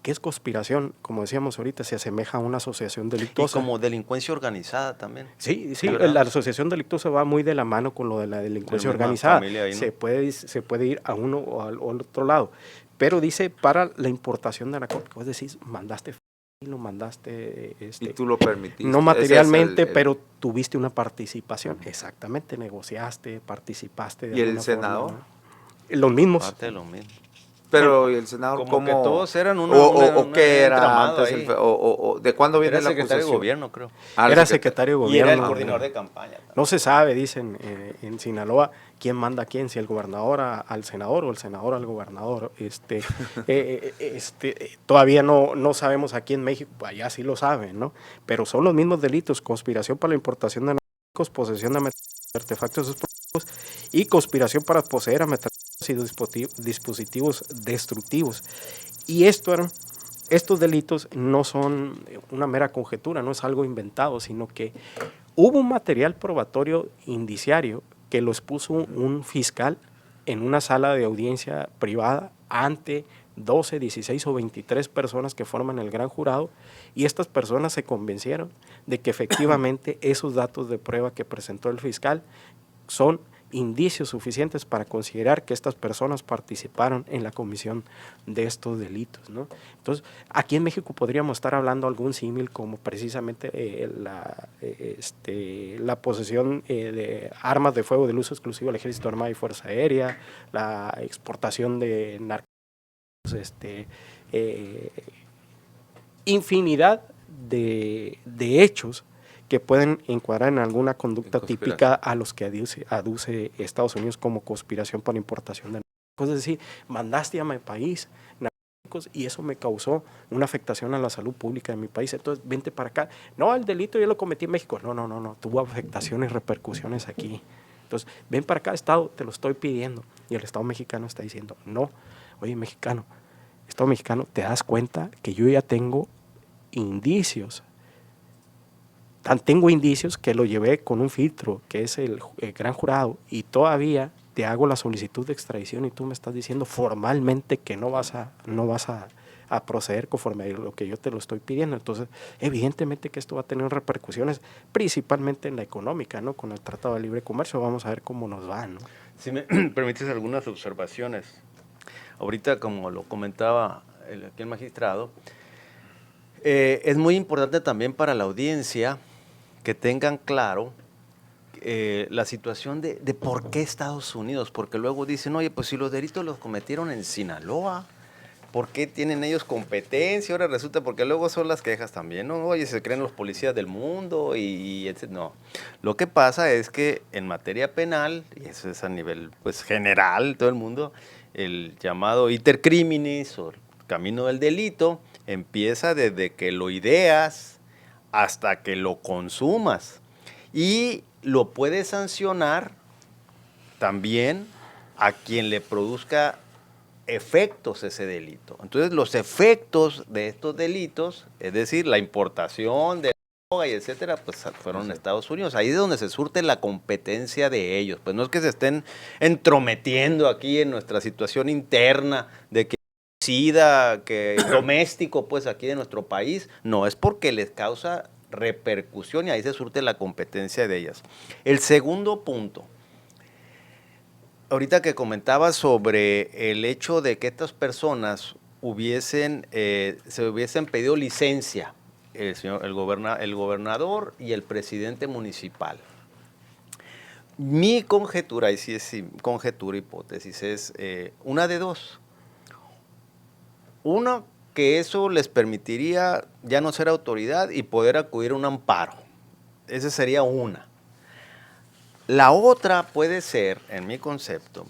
¿Qué es conspiración? Como decíamos ahorita, se asemeja a una asociación Y delictuosa. como delincuencia organizada también. Sí, sí, ¿Verdad? la asociación delictuosa va muy de la mano con lo de la delincuencia La misma organizada. familia ahí, ¿no? Se puede ir a uno o al otro lado. Pero dice para la importación de narcóticos, es decir, mandaste lo mandaste Y tú lo permitiste. no Ese materialmente, es el- pero tuviste una participación. Exactamente, negociaste, participaste de ¿Y el alguna senador? forma, ¿no? Los mismos. Parte de lo mismo. Pero ¿y el senador Como cómo? que todos eran o qué era entramado antes? ahí. ¿De cuándo viene Era la secretario de acusación? gobierno, creo. Ah, el Era secretario de Y era el gobierno. coordinador de campaña también. No se sabe, dicen en Sinaloa, quién manda a quién, si el gobernador al senador o el senador al gobernador. Todavía no sabemos aquí en México, allá sí lo saben, ¿no? Pero son los mismos delitos: conspiración para la importación de narcóticos, posesión de artefactos explosivos y conspiración para poseer a y dispositivos destructivos. Y estos delitos no son una mera conjetura, no es algo inventado, sino que hubo un material probatorio indiciario que lo expuso un fiscal en una sala de audiencia privada ante 12, 16 o 23 personas que forman el gran jurado, y estas personas se convencieron de que efectivamente esos datos de prueba que presentó el fiscal son indicios suficientes para considerar que estas personas participaron en la comisión de estos delitos, ¿no? Entonces, aquí en México podríamos estar hablando algún símil como precisamente la posesión de armas de fuego del uso exclusivo del Ejército Armado y Fuerza Aérea, la exportación de narcóticos, infinidad de hechos que pueden encuadrar en alguna conducta típica a los que aduce Estados Unidos como conspiración para importación de narcóticos. Es decir, mandaste a mi país narcóticos y eso me causó una afectación a la salud pública de mi país, entonces vente para acá. No, el delito yo lo cometí en México. No, tuvo afectaciones, repercusiones aquí. Entonces, ven para acá, Estado, te lo estoy pidiendo. Y el Estado mexicano está diciendo, no, oye, Estado mexicano, ¿te das cuenta que yo ya tengo indicios? Tengo indicios que lo llevé con un filtro, que es el gran jurado, y todavía te hago la solicitud de extradición y tú me estás diciendo formalmente que no vas a proceder conforme a lo que yo te lo estoy pidiendo. Entonces, evidentemente que esto va a tener repercusiones, principalmente en la económica, ¿no? Con el Tratado de Libre Comercio vamos a ver cómo nos va, ¿no? Si me permites algunas observaciones. Ahorita, como lo comentaba aquí el magistrado, es muy importante también para la audiencia que tengan claro la situación de por qué Estados Unidos, porque luego dicen, oye, pues si los delitos los cometieron en Sinaloa, ¿por qué tienen ellos competencia? Ahora resulta, porque luego son las quejas también, ¿no? Oye, se creen los policías del mundo y etc. No, lo que pasa es que en materia penal, y eso es a nivel pues general, todo el mundo, el llamado iter criminis o el camino del delito empieza desde que lo ideas hasta que lo consumas. Y lo puedes sancionar también a quien le produzca efectos ese delito. Entonces, los efectos de estos delitos, es decir, la importación de droga y etcétera, pues fueron en Estados Unidos. Ahí es donde se surte la competencia de ellos. Pues no es que se estén entrometiendo aquí en nuestra situación interna de que que doméstico, pues aquí de nuestro país. No, es porque les causa repercusión y ahí se surte la competencia de ellas. El segundo punto, ahorita que comentaba sobre el hecho de que estas personas se hubiesen pedido licencia, el gobernador y el presidente municipal. Mi conjetura, y sí es conjetura, hipótesis, es una de dos. Uno, que eso les permitiría ya no ser autoridad y poder acudir a un amparo. Esa sería una. La otra puede ser, en mi concepto,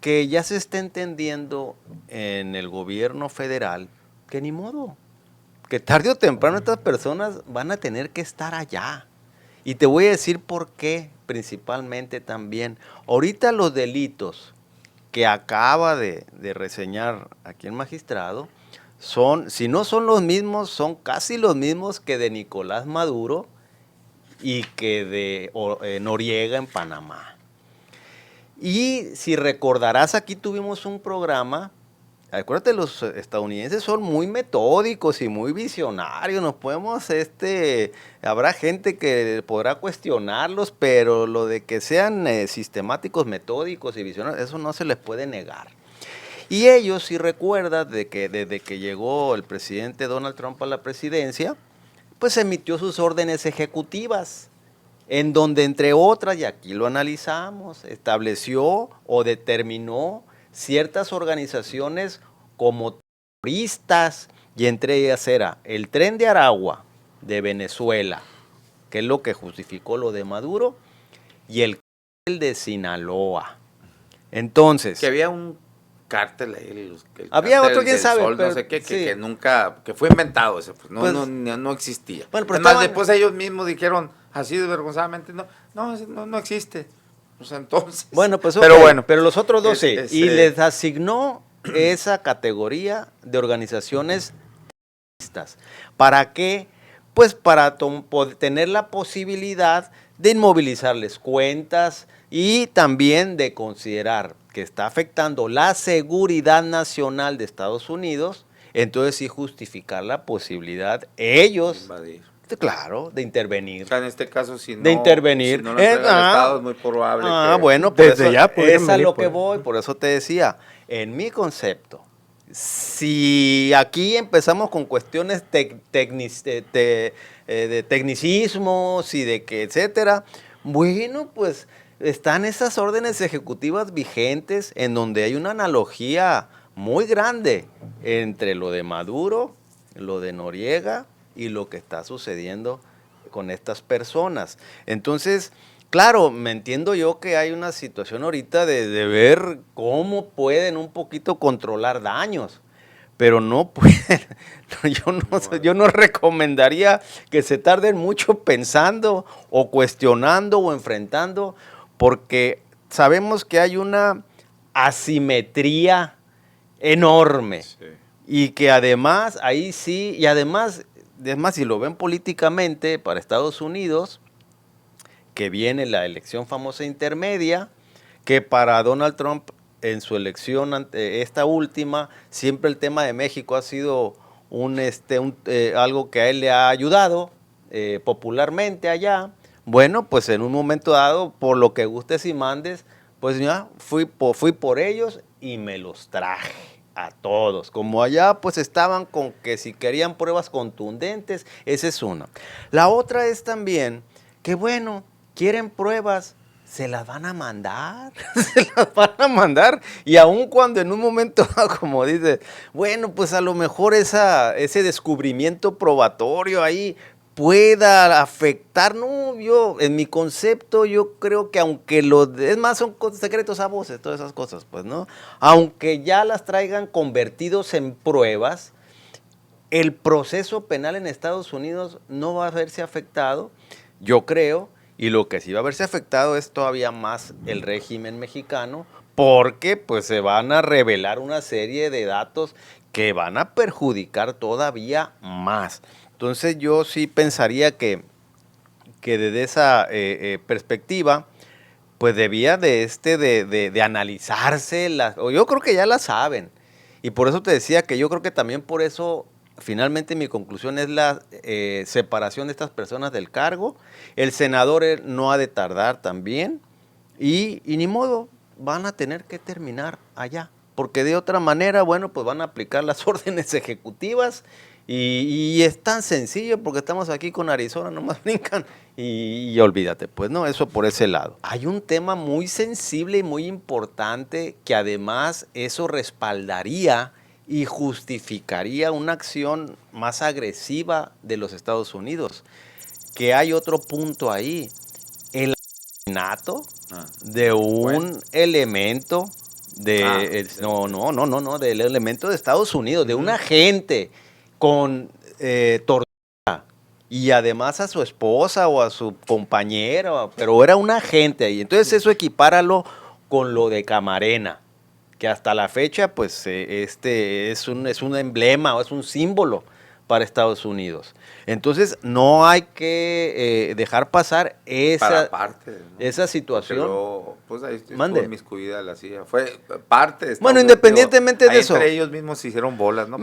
que ya se está entendiendo en el gobierno federal que ni modo, que tarde o temprano estas personas van a tener que estar allá. Y te voy a decir por qué, principalmente también. Ahorita los delitos que acaba de reseñar aquí el magistrado son, si no son los mismos, son casi los mismos que de Nicolás Maduro y que de Noriega en Panamá. Y si recordarás, aquí tuvimos un programa Acuérdate, los estadounidenses son muy metódicos y muy visionarios, habrá gente que podrá cuestionarlos, pero lo de que sean sistemáticos, metódicos y visionarios, eso no se les puede negar. Y ellos, si recuerdas, de que desde que llegó el presidente Donald Trump a la presidencia, pues emitió sus órdenes ejecutivas, en donde, entre otras, y aquí lo analizamos, estableció o determinó ciertas organizaciones como terroristas, y entre ellas era el Tren de Aragua de Venezuela, que es lo que justificó lo de Maduro, y el cártel de Sinaloa. Entonces, Que había un cártel ahí, el había cártel otro, quién del sabe, Sol, pero no sé qué, sí. que nunca, que fue inventado ese, pues, Pues, no existía. bueno, pero Además, estaban- después ellos mismos dijeron así desvergonzadamente, no existe. Pues entonces. Bueno, pues pero ok, bueno. pero los otros dos sí, y eh, les asignó esa categoría de organizaciones terroristas. ¿Para qué? Pues para tener la posibilidad de inmovilizarles cuentas y también de considerar que está afectando la seguridad nacional de Estados Unidos, entonces sí justificar la posibilidad ellos, invadir. claro, de intervenir. O sea, en este caso, si no, De intervenir. si no lo entrega el Estado, es muy probable que... Bueno, por Desde eso ya podrían es a venir lo por que ahí. voy, por eso te decía, en mi concepto, si aquí empezamos con cuestiones de tecnicismos y de que etcétera, bueno, pues están esas órdenes ejecutivas vigentes en donde hay una analogía muy grande entre lo de Maduro, lo de Noriega y lo que está sucediendo con estas personas. Entonces, claro, me entiendo yo que hay una situación ahorita de ver cómo pueden un poquito controlar daños, pero no pueden. Yo no recomendaría que se tarden mucho pensando o cuestionando o enfrentando, porque sabemos que hay una asimetría enorme. Sí. Y que además, ahí sí, y además si lo ven políticamente para Estados Unidos, que viene la elección famosa intermedia, que para Donald Trump en su elección, esta última, siempre el tema de México ha sido algo que a él le ha ayudado popularmente allá. Bueno, pues en un momento dado, por lo que gustes y mandes, pues ya fui por ellos y me los traje a todos. Como allá pues estaban con que si querían pruebas contundentes, esa es una. La otra es también que bueno, quieren pruebas, se las van a mandar, se las van a mandar, y aun cuando en un momento, como dice, bueno, pues a lo mejor ese descubrimiento probatorio ahí pueda afectar, no, en mi concepto, yo creo que aunque es más, son secretos a voces, todas esas cosas, pues, ¿no? Aunque ya las traigan convertidos en pruebas, el proceso penal en Estados Unidos no va a verse afectado, yo creo, y lo que sí va a verse afectado es todavía más el régimen mexicano, porque pues se van a revelar una serie de datos que van a perjudicar todavía más. Entonces yo sí pensaría que desde esa perspectiva, pues debía de analizarse, o yo creo que ya la saben. Y por eso te decía que yo creo que también por eso, finalmente mi conclusión es la separación de estas personas del cargo. El senador no ha de tardar también, y ni modo, van a tener que terminar allá. Porque de otra manera, bueno, pues van a aplicar las órdenes ejecutivas y es tan sencillo porque estamos aquí con Arizona, nomás brincan y olvídate, pues no, eso por ese lado. Hay un tema muy sensible y muy importante que además eso respaldaría y justificaría una acción más agresiva de los Estados Unidos. Que hay otro punto ahí, el asesinato de un elemento del elemento de Estados Unidos, de un agente con tortura, y además a su esposa o a su compañera, pero era un agente ahí. Entonces eso equipáralo con lo de Camarena, que hasta la fecha pues es un emblema o es un símbolo para Estados Unidos. Entonces, no hay que dejar pasar Para parte, ¿no? esa situación. Pero, pues ahí Mande. estuvo inmiscuida la CIA. Fue parte de Estados Bueno, Unidos, independientemente digo, de ahí eso. entre ellos mismos se hicieron bolas, ¿no?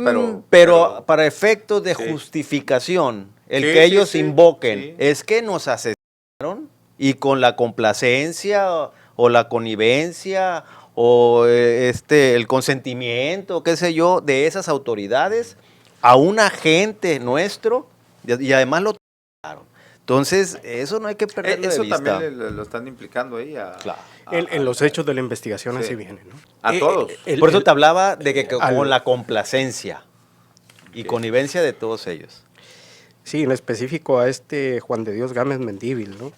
Pero para efectos de Sí. justificación, el Sí, que sí, ellos sí, invoquen sí. es que nos asesinaron y con la complacencia o la connivencia o el consentimiento, qué sé yo, de esas autoridades a un agente nuestro y además lo tomaron. Entonces, eso no hay que perderlo de Eso vista. también lo están implicando ahí Claro. En los hechos de la investigación Sí. así viene, ¿no? A todos. Por eso te hablaba de que al- con la complacencia y Ok. connivencia de todos ellos. Sí, en específico a Juan de Dios Gámez Mendívil, ¿no?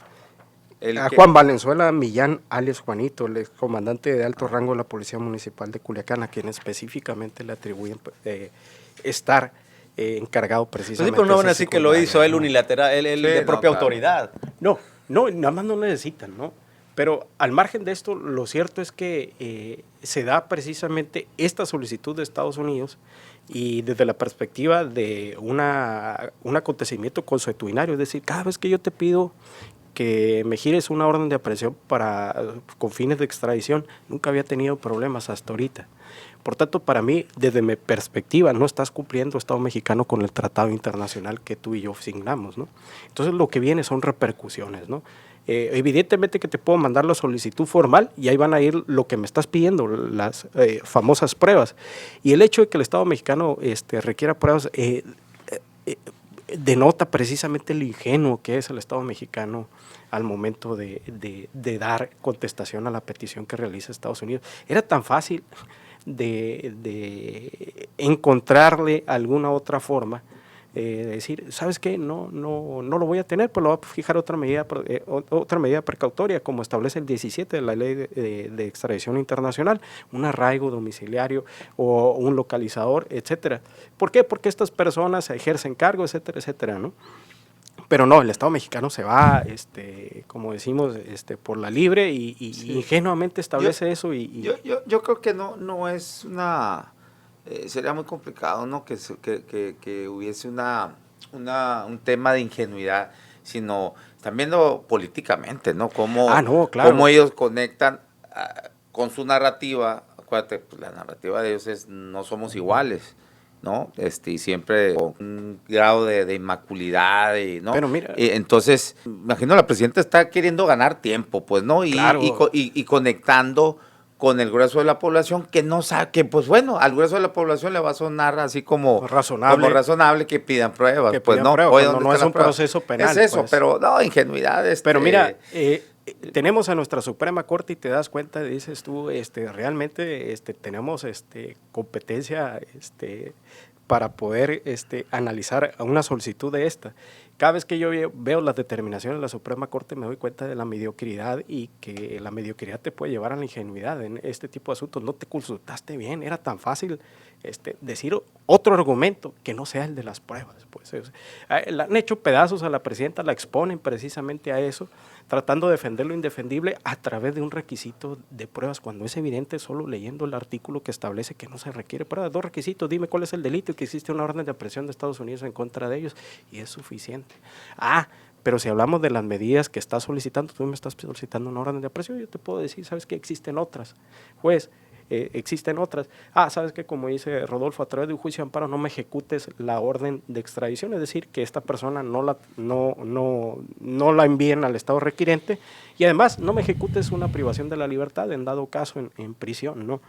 El A que- Juan Valenzuela Millán, alias Juanito, el excomandante de alto rango de la Policía Municipal de Culiacán, a quien específicamente le atribuyen estar encargado Pues precisamente. sí, pero no van a de decir esa que lo hizo secundaria, él ¿no? unilateral, él Sí, de no, propia claro. autoridad. No, nada más no necesitan, ¿no? Pero al margen de esto, lo cierto es que se da precisamente esta solicitud de Estados Unidos y desde la perspectiva de un acontecimiento consuetudinario, es decir, cada vez que yo te pido que me gires una orden de aprehensión con fines de extradición, nunca había tenido problemas hasta ahorita. Por tanto, para mí, desde mi perspectiva, no estás cumpliendo Estado mexicano con el tratado internacional que tú y yo signamos, ¿no? Entonces, lo que viene son repercusiones, ¿no? Evidentemente que te puedo mandar la solicitud formal y ahí van a ir lo que me estás pidiendo, las famosas pruebas. Y el hecho de que el Estado mexicano requiera pruebas denota precisamente el ingenuo que es el Estado mexicano al momento de dar contestación a la petición que realiza Estados Unidos. Era tan fácil de encontrarle alguna otra forma, decir, ¿sabes qué? No lo voy a tener, pues lo voy a fijar otra medida precautoria, como establece el 17 de la Ley de Extradición Internacional, un arraigo domiciliario o un localizador, etcétera. ¿Por qué? Porque estas personas ejercen cargo, etcétera, etcétera, ¿no? Pero no, el Estado mexicano se va, como decimos, por la libre y Sí. ingenuamente establece eso y Yo creo que no es una... sería muy complicado, ¿no? Que hubiese un tema de ingenuidad, sino también políticamente, ¿no? no, claro. Cómo ellos conectan con su narrativa. Acuérdate, pues, la narrativa de ellos es no somos iguales, ¿no? Y siempre con un grado de inmaculidad, ¿no? Pero mira, entonces, imagino la presidenta está queriendo ganar tiempo, pues, ¿no? Claro. Y conectando con el grueso de la población que no sabe, que pues bueno, al grueso de la población le va a sonar así como razonable que pidan pruebas, que pues pidan no, pruebas, oye, cuando ¿dónde no está es la un prueba? proceso penal, Es eso, pues. pero no, ingenuidad. Pero mira, tenemos a nuestra Suprema Corte y te das cuenta, dices tú, realmente tenemos competencia para poder analizar una solicitud de esta. Cada vez que yo veo las determinaciones de la Suprema Corte me doy cuenta de la mediocridad y que la mediocridad te puede llevar a la ingenuidad en este tipo de asuntos. No te consultaste bien, era tan fácil decir otro argumento que no sea el de las pruebas. Pues, le han hecho pedazos a la presidenta, la exponen precisamente a eso, tratando de defender lo indefendible a través de un requisito de pruebas, cuando es evidente solo leyendo el artículo que establece que no se requiere pruebas. Dos requisitos, dime cuál es el delito y que existe una orden de aprehensión de Estados Unidos en contra de ellos, y es suficiente. Pero si hablamos de las medidas que estás solicitando, tú me estás solicitando una orden de aprehensión, yo te puedo decir, ¿sabes qué? Existen otras. Juez, existen otras. ¿Sabes qué? Como dice Rodolfo, a través de un juicio de amparo no me ejecutes la orden de extradición, es decir, que esta persona no la envíen al estado requirente y además no me ejecutes una privación de la libertad en dado caso en prisión, ¿no?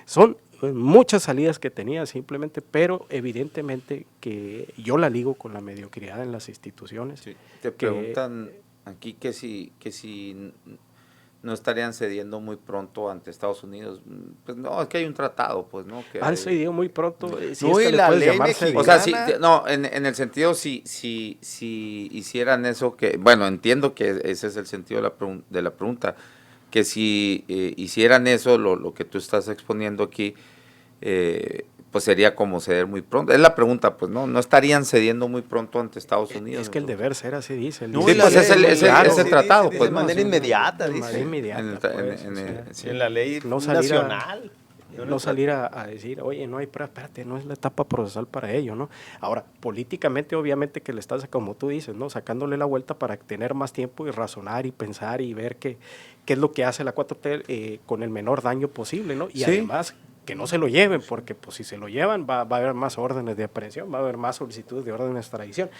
Son muchas salidas que tenía simplemente, pero evidentemente que yo la ligo con la mediocridad en las instituciones. Sí. Te preguntan aquí que si no estarían cediendo muy pronto ante Estados Unidos. Pues no, es que hay un tratado, pues, ¿no? Que Han cedido muy pronto. Si No, es y que la le puedes ley llamar mexicana. O sea, sedición. sí, no, en el sentido si hicieran eso, que bueno, entiendo que ese es el sentido de la pregunta, que si hicieran eso, lo que tú estás exponiendo aquí, pues sería como ceder muy pronto. Es la pregunta, pues, ¿no? No estarían cediendo muy pronto ante Estados Unidos. Es que el deber ser así dice. No, Sí, y la pues ley- es el dice, tratado, dice pues, de ¿no? manera inmediata, De dice. manera inmediata, En el- pues, en o sea, el- sí. En la ley no salir a- nacional. no salir a decir, oye, no hay pruebas, espérate, no es la etapa procesal para ello, ¿no? Ahora, políticamente, obviamente que le estás, como tú dices, ¿no? Sacándole la vuelta para tener más tiempo y razonar y pensar y ver qué es lo que hace la 4T con el menor daño posible, ¿no? Y Sí. además que no se lo lleven, porque pues si se lo llevan va a haber más órdenes de aprehensión, va a haber más solicitudes de órdenes de extradición.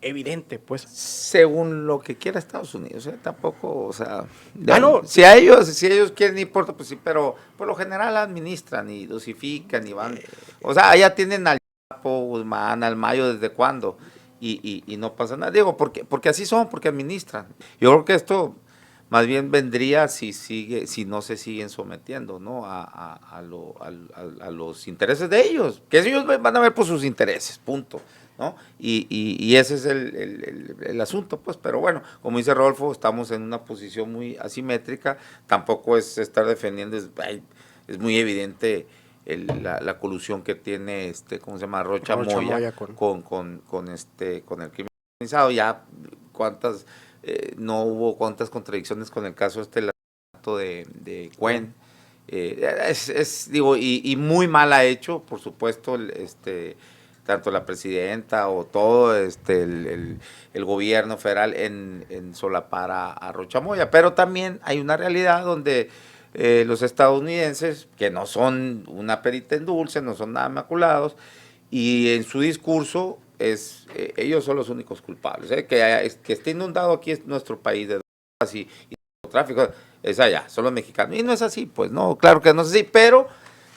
Evidente, pues. Según lo que quiera Estados Unidos, tampoco, o sea, No. si ellos quieren, no importa, pues sí, pero por lo general administran y dosifican y van, o sea, allá tienen al Chapo Guzmán, al Mayo, ¿desde cuándo? Y no pasa nada, digo, porque así son, porque administran. Yo creo que esto más bien vendría si no se siguen sometiendo, ¿no? A los intereses de ellos, que ellos van a ver por sus intereses, punto, ¿no? Y ese es el asunto, pues, pero bueno, como dice Rodolfo, estamos en una posición muy asimétrica, tampoco es estar defendiendo, es muy evidente la colusión que tiene ¿cómo se llama? Rocha Moya con el crimen organizado. Ya cuántas no hubo cuántas contradicciones con el caso de Cuen. Digo, y muy mal ha hecho, por supuesto, tanto la presidenta o todo el gobierno federal en solapar a Rocha Moya, pero también hay una realidad donde los estadounidenses, que no son una perita en dulce, no son nada maculados, y en su discurso ellos son los únicos culpables, que esté inundado aquí es nuestro país de drogas y tráfico, es allá, son los mexicanos, y no es así, pues no, claro que no es así, pero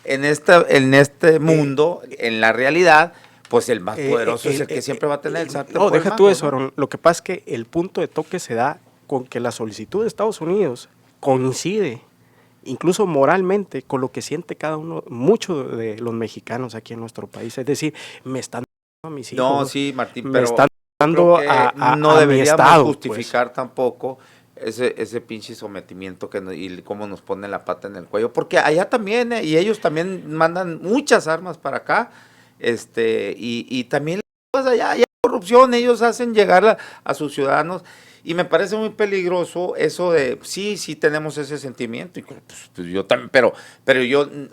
en este mundo, en la realidad, pues el más poderoso es el que siempre va a tener el sartén. No, deja tú eso, Aaron. Lo que pasa es que el punto de toque se da con que la solicitud de Estados Unidos coincide, incluso moralmente, con lo que siente cada uno, muchos de los mexicanos aquí en nuestro país. Es decir, me están dando a mis hijos. No, sí, Martín, me pero están dando no deberíamos mi estado, justificar tampoco ese pinche sometimiento y cómo nos ponen la pata en el cuello, porque allá también, y ellos también mandan muchas armas para acá, y también pues allá hay corrupción, ellos hacen llegar a sus ciudadanos, y me parece muy peligroso eso de, sí tenemos ese sentimiento, y pues yo también, pero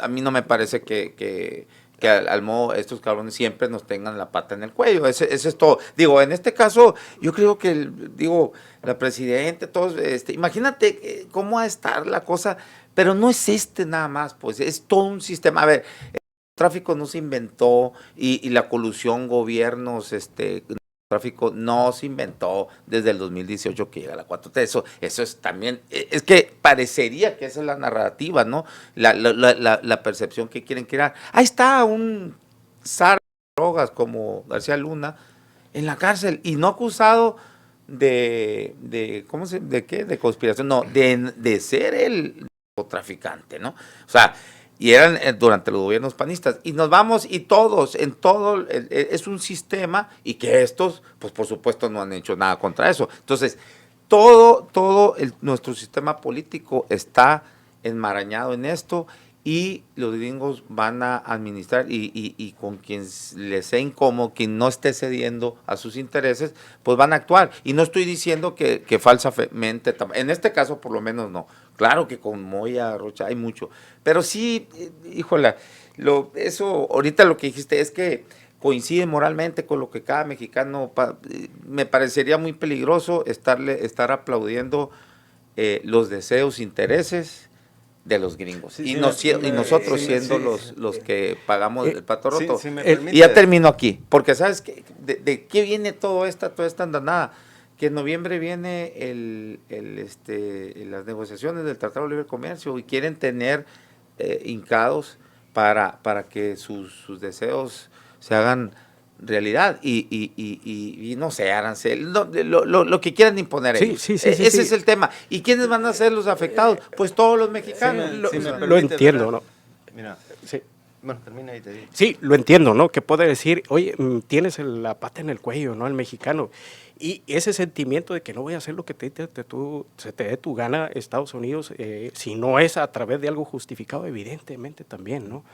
a mí no me parece que al modo estos cabrones siempre nos tengan la pata en el cuello, ese es todo. Digo, en este caso, yo creo que, la presidenta, todos, imagínate cómo va a estar la cosa, pero no es nada más, pues, es todo un sistema. A ver, el tráfico no se inventó y la colusión gobiernos, tráfico no se inventó desde el 2018 que llega la 4T, eso es también, es que parecería que esa es la narrativa, ¿no? La percepción que quieren crear. Ahí está un zar de drogas como García Luna en la cárcel y no acusado de conspiración, no, de ser el traficante, ¿no? O sea, y eran durante los gobiernos panistas, y nos vamos, y todos, en todo, es un sistema, y que estos, pues por supuesto no han hecho nada contra eso. Entonces, todo nuestro sistema político está enmarañado en esto, y los gringos van a administrar, y con quien les sea incómodo, quien no esté cediendo a sus intereses, pues van a actuar. Y no estoy diciendo que falsamente, en este caso por lo menos no. Claro que con Moya, Rocha, hay mucho. Pero sí, híjola, eso ahorita lo que dijiste es que coincide moralmente con lo que cada mexicano, me parecería muy peligroso estar aplaudiendo los deseos, intereses de los gringos, y nosotros siendo los que pagamos el pato roto. Y ya termino aquí, porque sabes que de qué viene toda esta andanada, que en noviembre viene las negociaciones del Tratado de Libre Comercio, y quieren tener hincados para que sus deseos se hagan realidad, y no sé, Arancel, lo que quieran imponer ellos. Ese es el tema. ¿Y quiénes van a ser los afectados? Pues todos los mexicanos. Lo entiendo, ¿no? Mira, sí. Bueno, termina y te digo. Sí, lo entiendo, ¿no? Que puede decir, oye, tienes la pata en el cuello, ¿no? El mexicano. Y ese sentimiento de que no voy a hacer lo que se te dé tu gana, Estados Unidos, si no es a través de algo justificado, evidentemente también, ¿no?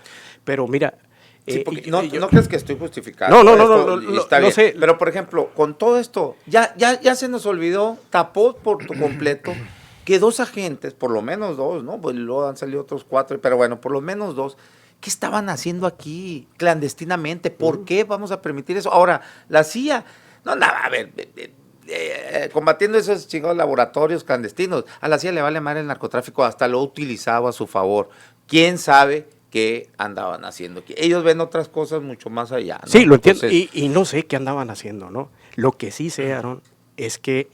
Pero mira... Sí, porque no crees que estoy justificando. No, está bien. sé. Pero, por ejemplo, con todo esto, ya se nos olvidó, tapó por completo, que dos agentes, por lo menos dos, ¿no? Pues luego han salido otros 4, pero bueno, por lo menos 2, ¿Qué estaban haciendo aquí clandestinamente? ¿Por qué vamos a permitir eso? Ahora, la CIA, no, nada, a ver, combatiendo esos chingados laboratorios clandestinos, a la CIA le vale mal el narcotráfico, hasta lo utilizaba a su favor. ¿Quién sabe qué andaban haciendo aquí? Ellos ven otras cosas mucho más allá, ¿no? Sí, lo entiendo, Entonces, y no sé qué andaban haciendo, ¿no? Lo que sí sé, Aarón, es que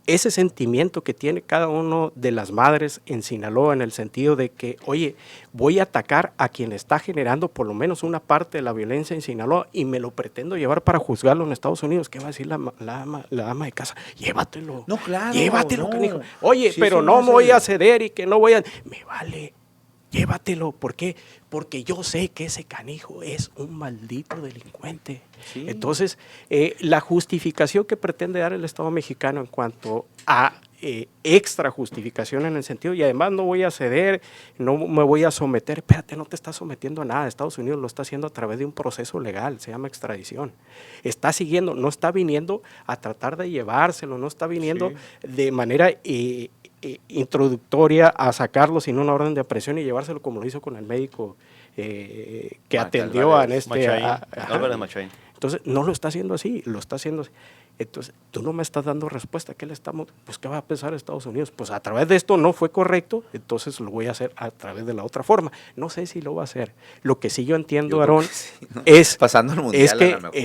ese sentimiento que tiene cada uno de las madres en Sinaloa, en el sentido de que, oye, voy a atacar a quien está generando por lo menos una parte de la violencia en Sinaloa y me lo pretendo llevar para juzgarlo en Estados Unidos, ¿qué va a decir la ama de casa? Llévatelo. No, claro, Llévatelo, no. canijo. Oye, Sí, pero eso no no me se- voy a ceder y que no voy a... Me vale. Llévatelo. ¿Por qué? Porque yo sé que ese canijo es un maldito delincuente. Sí. Entonces, la justificación que pretende dar el Estado mexicano en cuanto a extra justificación en el sentido, y además no voy a ceder, no me voy a someter, espérate, no te estás sometiendo a nada, Estados Unidos lo está haciendo a través de un proceso legal, se llama extradición. Está siguiendo, no está viniendo a tratar de llevárselo, no está viniendo de manera introductoria a sacarlo sin una orden de aprehensión y llevárselo como lo hizo con el médico que atendió a Álvarez Machain. Entonces, no lo está haciendo así, lo está haciendo así. Entonces, tú no me estás dando respuesta. ¿Qué le estamos? Pues, ¿qué va a pensar Estados Unidos? Pues, a través de esto no fue correcto, entonces lo voy a hacer a través de la otra forma. No sé si lo va a hacer. Lo que sí yo entiendo, Yo creo Aarón, que sí, ¿no? es, Pasando el mundial, es que a lo mejor.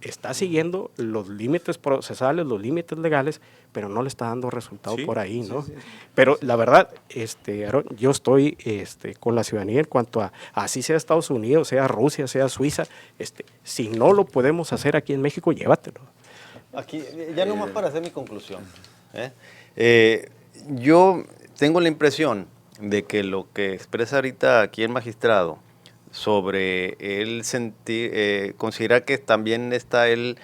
está siguiendo los límites procesales, los límites legales, pero no le está dando resultado Sí, por ahí, ¿no? sí. Pero la verdad, Aarón, yo estoy con la ciudadanía en cuanto a, así sea Estados Unidos, sea Rusia, sea Suiza, si no lo podemos hacer aquí en México, llévatelo. Aquí, ya nomás para hacer mi conclusión. Yo tengo la impresión de que lo que expresa ahorita aquí el magistrado sobre él sentir, considerar que también está él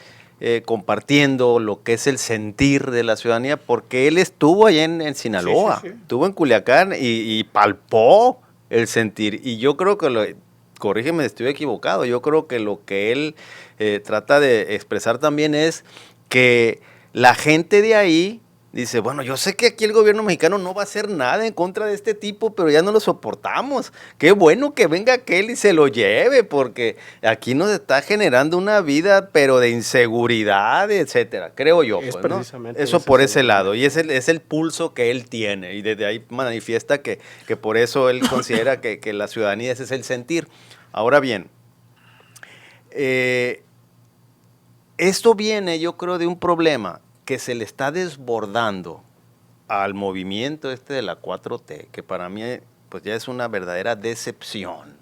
compartiendo lo que es el sentir de la ciudadanía, porque él estuvo allá en Sinaloa, Sí, sí, sí. estuvo en Culiacán y palpó el sentir. Y yo creo que, corrígeme si estoy equivocado, yo creo que lo que él trata de expresar también es que la gente de ahí dice, bueno, yo sé que aquí el gobierno mexicano no va a hacer nada en contra de este tipo, pero ya no lo soportamos. Qué bueno que venga aquel y se lo lleve, porque aquí nos está generando una vida, pero de inseguridad, etcétera, creo yo. Es Pues, ¿no? precisamente Eso ese por es ese el lado, y es el pulso que él tiene, y desde ahí manifiesta que por eso él considera que la ciudadanía ese es el sentir. Ahora bien, esto viene, yo creo, de un problema que se le está desbordando al movimiento de la 4T, que para mí pues ya es una verdadera decepción.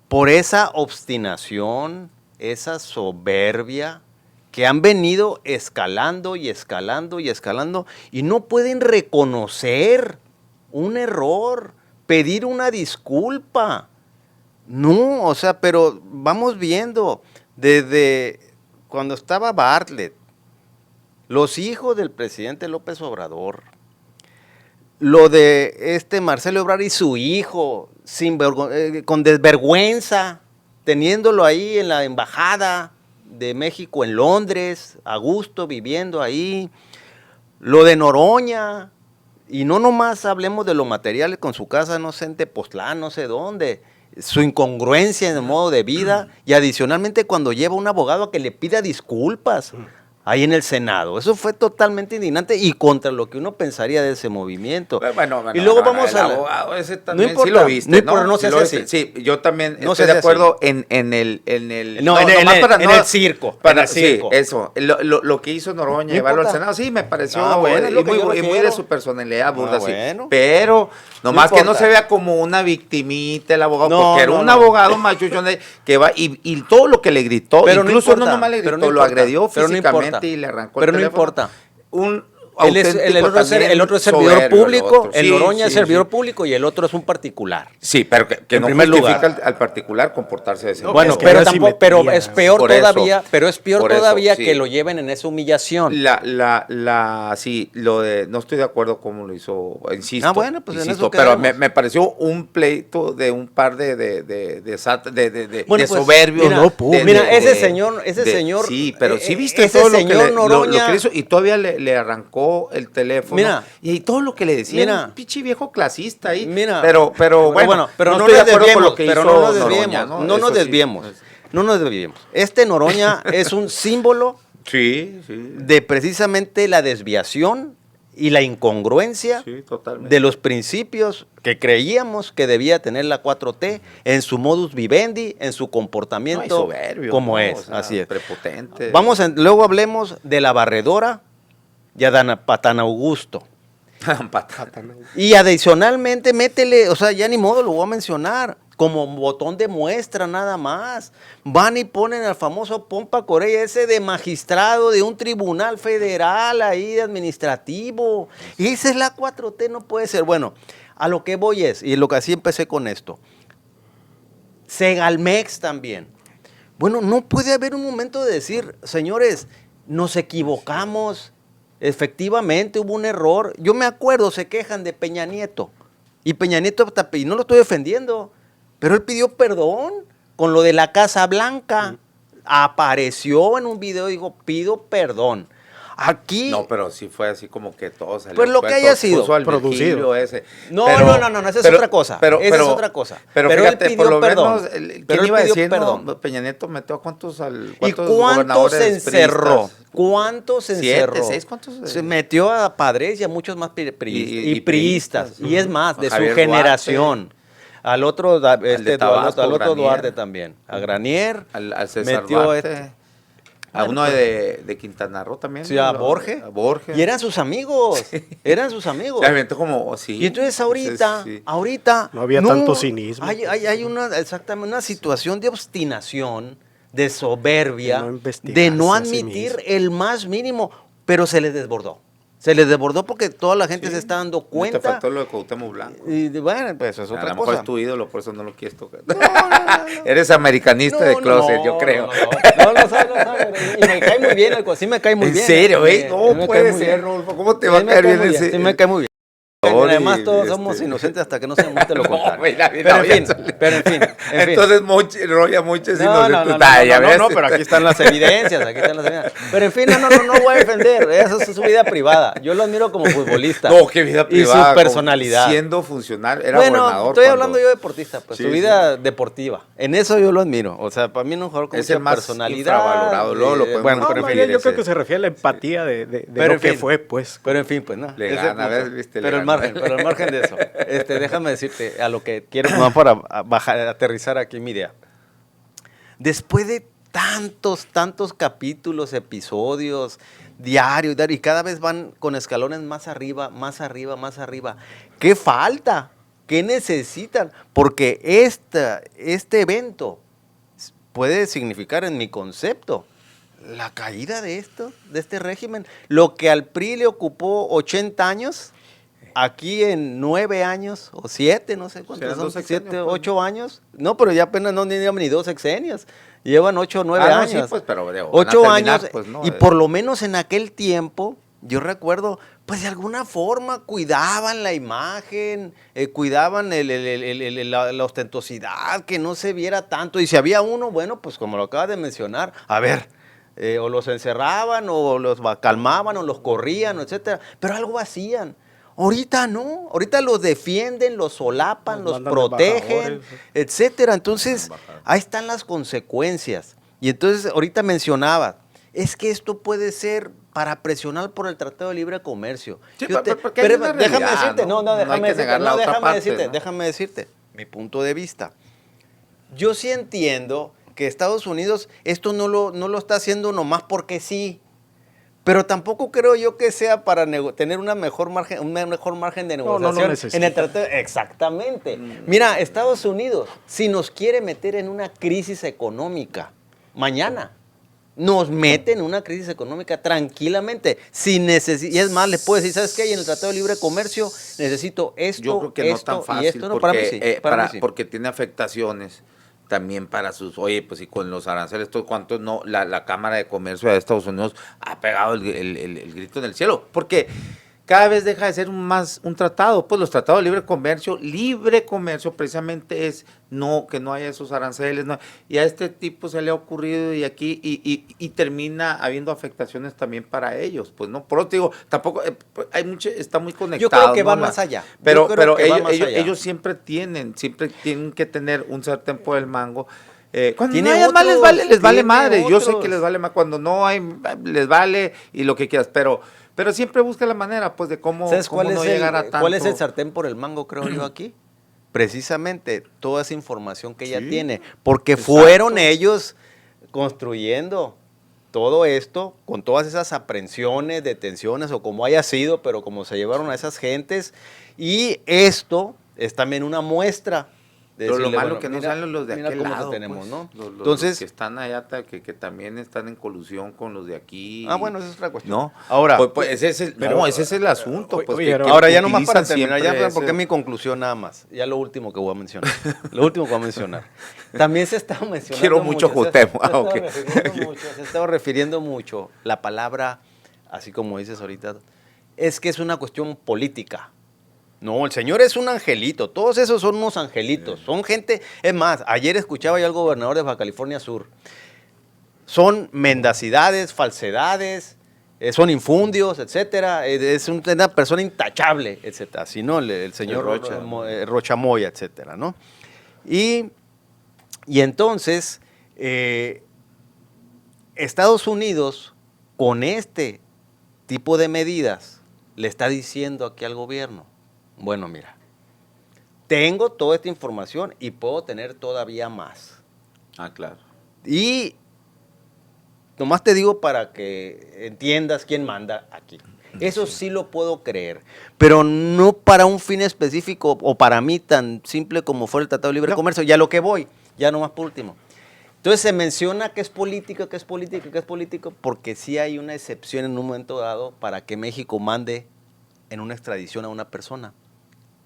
Por esa obstinación, esa soberbia que han venido escalando y escalando y escalando y no pueden reconocer un error, pedir una disculpa. No, o sea, pero vamos viendo desde cuando estaba Bartlett, los hijos del presidente López Obrador, lo de Marcelo Ebrard y su hijo, con desvergüenza, teniéndolo ahí en la embajada de México en Londres, a gusto, viviendo ahí, lo de Noroña, y no nomás hablemos de lo material con su casa, no sé, en Tepoztlán, no sé dónde, su incongruencia en el modo de vida, y adicionalmente cuando lleva un abogado a que le pida disculpas ahí en el Senado. Eso fue totalmente indignante y contra lo que uno pensaría de ese movimiento. Bueno, y luego vamos el a... abogado ese también no importa, sí lo viste, no importa, no Sí se lo hace viste. así. Sí, yo también No estoy se de hace acuerdo así. en el... en el circo. Para, en el circo. Sí, eso. Lo que hizo Noroña, No llevarlo al importa. Senado, sí, me pareció bueno, es lo que yo y muy refiero. de su personalidad, burda, sí. Bueno. Pero, nomás No que no importa. se vea como una victimita el abogado, No, porque era no, un no. abogado machuchón que va, y todo lo que le gritó, Pero no incluso importa, no nomás le pero gritó, no lo importa, agredió pero no físicamente importa. y le arrancó Pero el no teléfono. importa. Un El auténtico otro también es servidor soberbio, público, otro. el Sí, Noroña es sí, servidor sí. público y el otro es un particular. Sí, pero que En no primer justifica lugar. al particular comportarse de ese modo. Bueno, es que pero no es tampoco, pero simetría. es peor Por eso. todavía, Por eso, sí. que lo lleven en esa humillación. Sí, no estoy de acuerdo cómo lo hizo, insisto. Ah, bueno, pues en insisto, eso pero quedamos. me pareció un pleito de un par de Bueno, pues, soberbios. mira, ¿no? ese señor, Sí, pero sí viste ese todo lo que señor lo que Noroña. le hizo y todavía le arrancó sacó el teléfono. Mira, y todo lo que le decía, mira, un pinche viejo clasista ahí. Mira, pero bueno, pero no estoy nos de acuerdo con desviemos, lo que pero hizo no nos Noroña, desviemos, ¿no? no nos Eso sí. desviemos, no nos desviemos. Este Noroña es un símbolo Sí, de precisamente la desviación y la incongruencia sí, totalmente. de los principios que creíamos que debía tener la 4T en su modus vivendi, en su No, y comportamiento soberbio, como ¿no? es, O sea, así es. prepotente. Luego hablemos de la barredora y a Patán Augusto. Y adicionalmente métele, o sea, ya ni modo lo voy a mencionar, como botón de muestra nada más. Van y ponen al famoso Pompa Correa, ese de magistrado de un tribunal federal ahí administrativo. Y esa es la 4T, no puede ser. Bueno, a lo que voy es, y lo que así empecé con esto, Segalmex también. Bueno, no puede haber un momento de decir, señores, nos equivocamos. Efectivamente hubo un error. Yo me acuerdo, se quejan de Peña Nieto. Y Peña Nieto, y no lo estoy defendiendo, pero él pidió perdón con lo de la Casa Blanca. Apareció en un video y dijo, pido perdón. Aquí... No, pero sí fue así como que todo salió. Pues lo que haya sido, puso al producido. Virgilio ese. No, Pero- no, esa es pero- otra cosa. pero- Esa pero- es otra cosa. Pero él fíjate, pidió por lo perdón. menos, Pero ¿quién él iba a pidió decir? perdón. No, Peña Nieto metió a cuántos ¿Y cuántos cuántos gobernadores se encerró? priistas? ¿Cuántos se 7, encerró? 6, ¿cuántos? Se metió a padres y a muchos más Y priistas. Y es más, de Javier su generación. Al otro, de Tabasco, al otro Granier. Duarte también. A Granier. Al César metió Duarte. A Bueno, uno de Quintana Roo también. Sí, ¿no? a Borges. A Borges. Y eran sus amigos. Eran sus amigos. Se aventó como, sí. Y entonces ahorita, Sí. ahorita... No había tanto cinismo. Hay exactamente una situación de obstinación, de soberbia, De no investigarse de no a sí admitir mismo. el más mínimo, pero se les desbordó. Se les desbordó porque toda la gente Sí. se está dando Te cuenta. faltó lo de Cuauhtémoc Blanco. Y bueno, pues eso es A otra lo mejor cosa. es tu ídolo, por eso no lo quieres tocar. No, no. Eres americanista de closet, yo creo. No, lo sabe. Y me cae muy bien, sí me cae muy ¿En bien. serio, Sí, No me cae puede muy ser, bien. Rodolfo. ¿Cómo te Sí va a me caer cae bien muy ese? Sí me cae muy bien. Sorry, Además todos somos inocentes hasta que no se demuestre lo No, contrario. mira, Pero en ya fin, salió. pero en fin. Entonces, Roya Monche es inocente. No, pero aquí están las evidencias, Pero en fin, no voy a defender, eso es su vida privada. Yo lo admiro como futbolista. No, qué vida privada. Y su personalidad. Siendo funcionario, era Bueno, gobernador. estoy cuando- hablando yo de deportista, pues Sí, su vida deportiva. En eso yo lo admiro. O sea, para mí no es un jugador con Es mucha el más personalidad. infravalorado, luego lo podemos bueno, No, pero en más fin. bien yo ese. creo que se refiere a la empatía de Pero lo en que fin. fue, pues. Pero en fin, pues no. Le ese gana, punto. ¿ves? Viste, le Pero gana. al margen de eso, déjame decirte a lo que quiero no, para aterrizar aquí mi idea. Después de tantos capítulos, episodios, diarios, y cada vez van con escalones más arriba, más arriba, más arriba. ¿Qué falta? ¿Qué necesitan? Porque este evento puede significar en mi concepto la caída de este régimen. Lo que al PRI le ocupó 80 años, aquí en 9 años o 7, no sé cuántos Serán son, 2 sexenios, 7, pues. 8 años. No, pero ya apenas no llevan ni 2 sexenios. Llevan 8 o 9 no, años. sí, pues, pero digo, 8 van a terminar, años. pues, ¿no? Y por lo menos en aquel tiempo, yo recuerdo, pues de alguna forma cuidaban la imagen, cuidaban la ostentosidad, que no se viera tanto. Y si había uno, bueno, pues como lo acabas de mencionar, a ver, o los encerraban, o los calmaban, o los corrían, etcétera. Pero algo hacían. Ahorita no, ahorita los defienden, los solapan, Los los mandan protegen, embajadores. etcétera. Entonces, ahí están las consecuencias. Y entonces, ahorita mencionaba, es que esto puede ser para presionar por el Tratado de Libre Comercio. Sí, Fíjate, porque hay pero una déjame realidad, decirte, ¿no? no, No hay déjame que decirte, negar la otra parte, ¿no? déjame decirte, mi punto de vista. Yo sí entiendo que Estados Unidos esto no lo está haciendo nomás porque sí. Pero tampoco creo yo que sea para tener un mejor margen de No, no lo negociación necesita. en el tratado. Exactamente. Mira, Estados Unidos, si nos quiere meter en una crisis económica, mañana nos mete en una crisis económica tranquilamente. Y es más, les puedo decir, ¿sabes qué? Y en el Tratado de Libre Comercio necesito esto, Yo creo que no esto tan fácil, y esto. No, porque, para mí sí. Para mí sí. porque tiene afectaciones también para sus, oye, pues y con los aranceles, ¿cuántos no? La Cámara de Comercio de Estados Unidos ha pegado el grito en el cielo, porque cada vez deja de ser más un tratado. Pues los tratados de libre comercio precisamente es que no haya esos aranceles. No, y a este tipo se le ha ocurrido y aquí y termina habiendo afectaciones también para ellos. Pues no, por eso te digo, tampoco hay mucho, está muy conectado. Yo creo que ¿no? va más allá. Pero Ellos siempre tienen que tener un sartén por el mango. Cuando Tiene no hay más les vale tiene madre. Yo sé otros. que les vale más. Cuando no hay, les vale y lo que quieras. Pero siempre busca la manera, pues, de cómo, ¿Sabes cómo no llegar a tanto. cuál es el sartén por el mango, creo yo, aquí? Precisamente toda esa información que ella Sí, tiene. Porque exacto. fueron ellos construyendo todo esto con todas esas aprehensiones, detenciones o como haya sido, pero como se llevaron a esas gentes. Y esto es también una muestra. Pero lo decirle, malo bueno, que no mira, salen los de mira aquel cómo lado, tenemos, pues. ¿no? Los Entonces, que están allá, que también están en colusión con los de aquí. bueno, esa es otra cuestión. No, Ahora, ese es el asunto. Pues, oye, ahora ya nomás para terminar, ya siempre porque es mi conclusión nada más. Ya lo último que voy a mencionar. Lo último que voy a mencionar. También se está mencionando Quiero mucho Cuauhtémoc. Se estaba refiriendo mucho la palabra, así como dices ahorita, es que es una cuestión política. No, el señor es un angelito. Todos esos son unos angelitos. Son gente. Es más, ayer escuchaba yo al gobernador de Baja California Sur. Son mendacidades, falsedades, son infundios, etcétera. Es una persona intachable, etcétera. Así, ¿no? El señor Rocha Moya, etcétera, ¿no? Y entonces, Estados Unidos, con este tipo de medidas, le está diciendo aquí al gobierno, bueno, mira, tengo toda esta información y puedo tener todavía más. Ah, claro. Y nomás te digo para que entiendas quién manda aquí. Eso sí lo puedo creer, pero no para un fin específico o para mí tan simple como fue el Tratado de Libre Comercio. Ya lo que voy, ya nomás por último. Entonces se menciona que es político, porque sí hay una excepción en un momento dado para que México mande en una extradición a una persona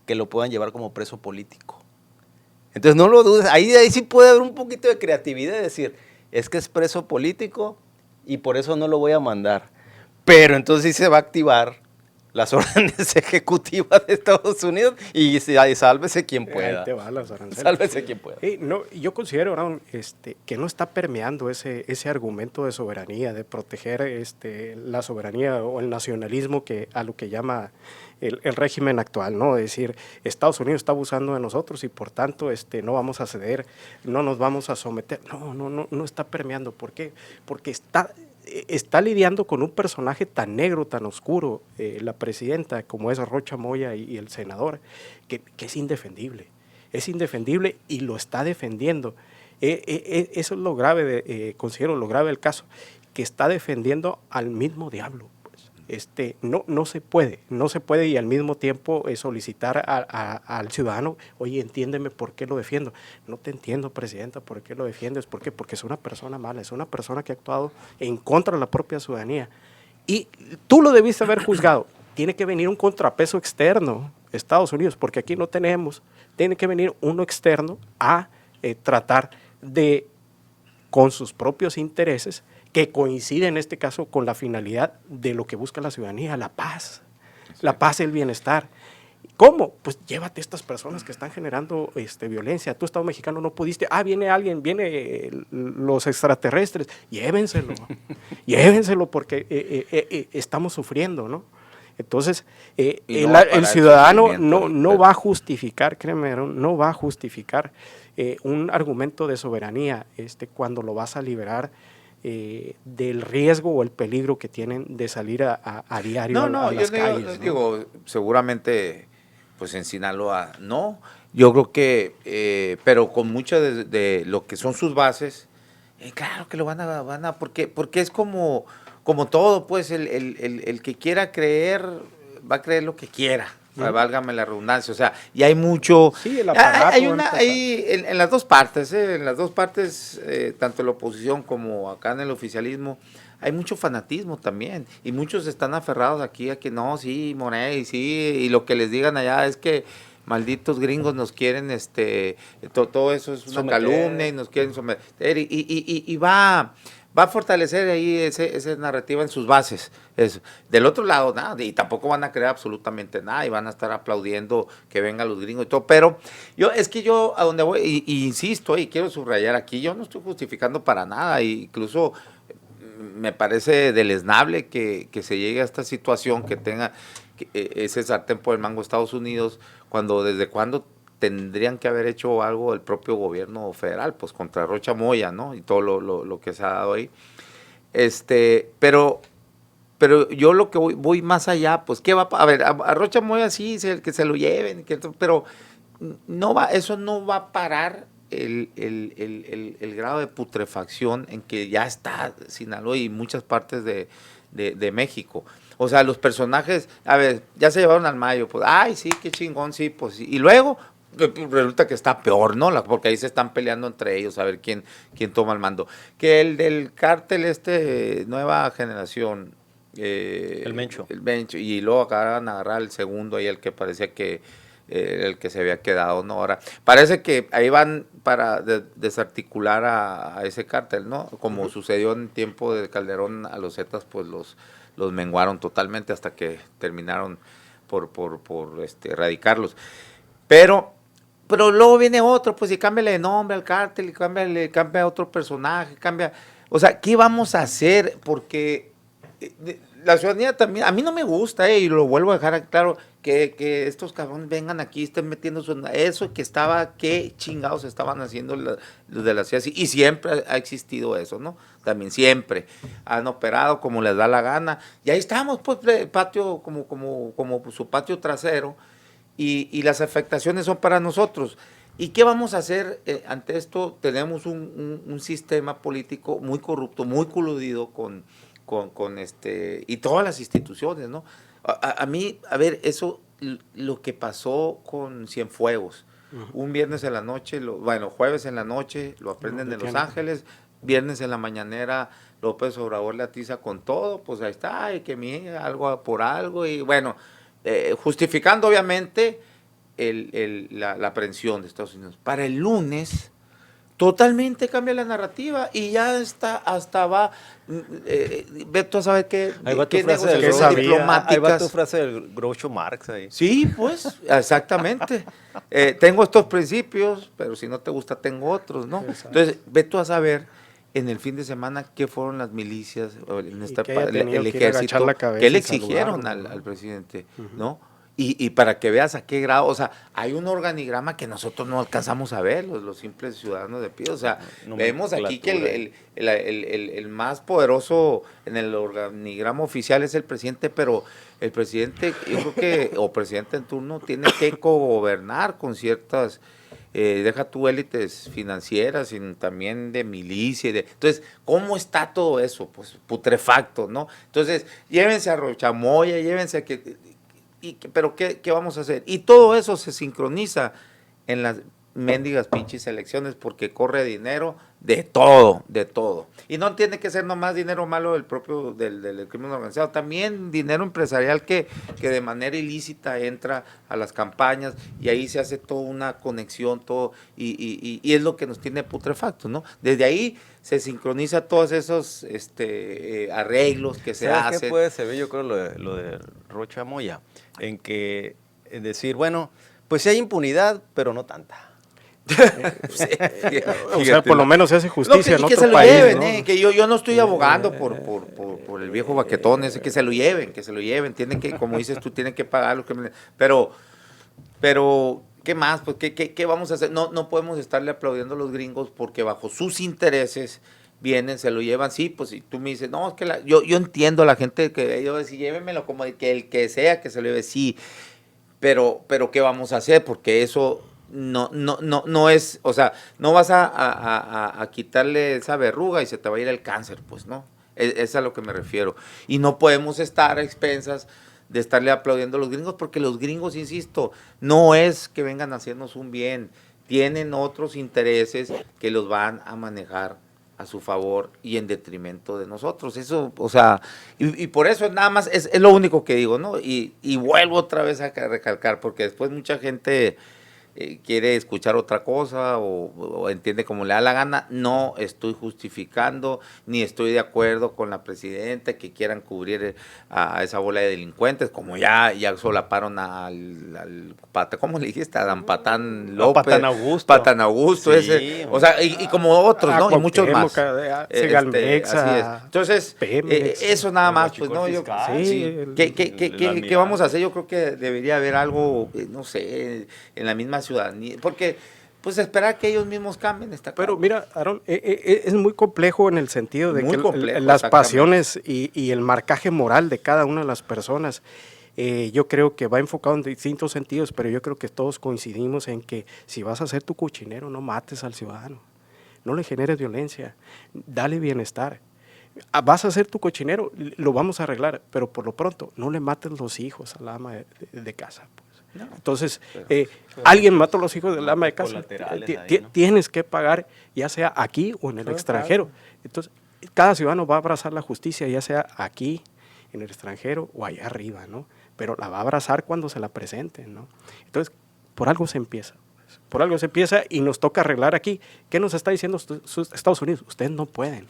que lo puedan llevar como preso político. Entonces no lo dudes, ahí sí puede haber un poquito de creatividad, es decir, es que es preso político y por eso no lo voy a mandar. Pero entonces sí se va a activar las órdenes ejecutivas de Estados Unidos y sálvese quien pueda. Ahí te va las aranceles. Sálvese quien pueda. No, yo considero, Raúl, que no está permeando ese argumento de soberanía, de proteger la soberanía o el nacionalismo a lo que llama el régimen actual, ¿no? Es decir, Estados Unidos está abusando de nosotros y por tanto no vamos a ceder, no nos vamos a someter. No está permeando. ¿Por qué? Porque está lidiando con un personaje tan negro, tan oscuro, la presidenta, como es Rocha Moya y el senador, que es indefendible. Es indefendible y lo está defendiendo. Eso es lo grave, considero lo grave del caso, que está defendiendo al mismo diablo. No se puede y al mismo tiempo solicitar al ciudadano, oye, entiéndeme por qué lo defiendo. No te entiendo, presidenta, por qué lo defiendes. ¿Por qué? Porque es una persona mala, es una persona que ha actuado en contra de la propia ciudadanía. Y tú lo debiste haber juzgado. Tiene que venir un contrapeso externo, Estados Unidos, porque aquí no tenemos. Tiene que venir uno externo a tratar de, con sus propios intereses, que coincide en este caso con la finalidad de lo que busca la ciudadanía, la paz, la paz y el bienestar. ¿Cómo? Pues llévate a estas personas que están generando violencia. Tú, Estado mexicano, no pudiste. Viene alguien, los extraterrestres. Llévenselo porque estamos sufriendo, ¿no? Entonces, el ciudadano no va a justificar, créeme, no va a justificar un argumento de soberanía cuando lo vas a liberar del riesgo o el peligro que tienen de salir a diario a las calles. Yo digo, seguramente, pues en Sinaloa no. Yo creo que, pero con mucho de lo que son sus bases, claro que lo van a porque es como todo, pues el que quiera creer, va a creer lo que quiera. Válgame la redundancia, o sea, y hay mucho, sí, el aparato, en las dos partes, tanto en la oposición como acá en el oficialismo, hay mucho fanatismo también, y muchos están aferrados aquí a que no, sí, Morey, sí, y lo que les digan allá es que malditos gringos nos quieren, todo eso es una calumnia y nos quieren someter, y va va a fortalecer ahí esa narrativa en sus bases. Eso. Del otro lado, nada, y tampoco van a creer absolutamente nada y van a estar aplaudiendo que vengan los gringos y todo, pero yo a donde voy, y insisto, y quiero subrayar aquí, yo no estoy justificando para nada, incluso me parece deleznable que se llegue a esta situación, que tenga ese sartén por el mango Estados Unidos, desde cuándo tendrían que haber hecho algo el propio gobierno federal, pues contra Rocha Moya, ¿no? Y todo lo que se ha dado ahí. Pero yo lo que voy más allá, pues, ¿qué va a ver? A Rocha Moya sí, que se lo lleven, pero eso no va a parar el grado de putrefacción en que ya está Sinaloa y muchas partes de México. O sea, los personajes, a ver, ya se llevaron al Mayo, pues, ay, sí, qué chingón, sí, pues, sí. Y luego resulta que está peor, ¿no? Porque ahí se están peleando entre ellos a ver quién toma el mando. Que el del cártel Nueva Generación, el Mencho, y luego acabaron a agarrar el segundo ahí, el que parecía que el que se había quedado, ¿no? Ahora, parece que ahí van para desarticular a ese cártel, ¿no? Como sucedió en tiempo de Calderón, a los Zetas, pues los menguaron totalmente hasta que terminaron por erradicarlos. Pero luego viene otro, pues, y cámbiale de nombre al cártel, y cambia a otro personaje, o sea, ¿qué vamos a hacer? Porque la ciudadanía también, a mí no me gusta, y lo vuelvo a dejar claro, que estos cabrones vengan aquí, estén metiendo eso qué chingados estaban haciendo los de la CIA, y siempre ha existido eso, ¿no? También siempre han operado como les da la gana, y ahí estamos, pues, patio, como su patio trasero, y las afectaciones son para nosotros. ¿Y qué vamos a hacer ante esto? Tenemos un sistema político muy corrupto, muy coludido con y todas las instituciones, ¿no? A mí, a ver, eso, lo que pasó con Cienfuegos, un viernes en la noche, jueves en la noche, lo aprenden en Los Ángeles, viernes en la mañanera, López Obrador le atiza con todo, pues ahí está, y que algo por algo, y bueno, justificando obviamente la aprehensión de Estados Unidos. Para el lunes totalmente cambia la narrativa y ya está, hasta va, ve tú a saber qué negociaciones diplomáticas. Ahí va tu frase del Groucho Marx ahí. Sí, pues, exactamente. Tengo estos principios, pero si no te gusta tengo otros, ¿no? Exacto. Entonces, ve tú a saber en el fin de semana qué fueron las milicias, el ejército, qué le exigieron al presidente, ¿no? Y para que veas a qué grado, o sea, hay un organigrama que nosotros no alcanzamos a ver, los simples ciudadanos de pie, o sea, vemos aquí que el más poderoso en el organigrama oficial es el presidente, pero el presidente, yo creo que, o presidente en turno, tiene que cogobernar con ciertas, deja tú élites financieras, sino también de milicia, entonces, ¿cómo está todo eso? Pues putrefacto, ¿no? Entonces, llévense a Rochamoya, llévense a pero ¿qué vamos a hacer? Y todo eso se sincroniza en las mendigas pinches elecciones porque corre dinero de todo. Y no tiene que ser nomás dinero malo del propio del crimen organizado, también dinero empresarial que de manera ilícita entra a las campañas y ahí se hace toda una conexión, todo, y es lo que nos tiene putrefactos, ¿no? Desde ahí se sincroniza todos esos arreglos que se hacen. ¿Qué puede ser? Yo creo lo de Rocha Moya, en que decir, bueno, pues sí hay impunidad, pero no tanta. O sea, por lo menos se hace justicia en otro se lo país, lleven, ¿no? que yo no estoy abogando por el viejo baquetón ese, que se lo lleven, tienen que, como dices tú, tienen que pagar lo que pero ¿qué más? Pues ¿qué vamos a hacer? No podemos estarle aplaudiendo a los gringos porque bajo sus intereses vienen, se lo llevan, sí, pues si tú me dices, no, es que yo entiendo a la gente que yo decía, llévenmelo como que el que sea que se lo lleve, sí, pero ¿qué vamos a hacer? Porque eso no es, o sea, no vas a quitarle esa verruga y se te va a ir el cáncer, pues, ¿no? Es a lo que me refiero. Y no podemos estar a expensas de estarle aplaudiendo a los gringos, porque los gringos, insisto, no es que vengan a hacernos un bien, tienen otros intereses que los van a manejar a su favor y en detrimento de nosotros. Eso, o sea, y por eso nada más es lo único que digo, ¿no? Y vuelvo otra vez a recalcar, porque después mucha gente quiere escuchar otra cosa o entiende como le da la gana. No estoy justificando ni estoy de acuerdo con la presidenta que quieran cubrir a esa bola de delincuentes, como ya solaparon al ¿cómo le dijiste? A Dan Patán López. Patán Augusto. Patán Augusto, Sí, ese. O sea, y como otros, ¿no? Y muchos más. Segalmex, Así es. Entonces, Pemex, eso nada más, pues, Huachicol ¿no? Yo, fiscal. Sí, sí. el- ¿Qué vamos a hacer? Yo creo que debería haber algo, no sé, en la misma ciudadanía, porque pues esperar que ellos mismos cambien está Pero claro. mira, Aaron, es muy complejo en el sentido de Muy que complejo, las exactamente. pasiones y el marcaje moral de cada una de las personas, yo creo que va enfocado en distintos sentidos, pero yo creo que todos coincidimos en que si vas a ser tu cochinero, no mates al ciudadano, no le generes violencia, dale bienestar. Vas a ser tu cochinero, lo vamos a arreglar, pero por lo pronto no le mates los hijos al ama de casa. Pues. No, Entonces, alguien mató a los hijos del ama de casa, colaterales ahí, ¿no? tienes que pagar, ya sea aquí o en el extranjero. Entonces, cada ciudadano va a abrazar la justicia, ya sea aquí, en el extranjero o allá arriba, ¿no? Pero la va a abrazar cuando se la presenten, ¿no? Entonces, por algo se empieza. Por algo se empieza y nos toca arreglar aquí. ¿Qué nos está diciendo Estados Unidos? Ustedes no pueden.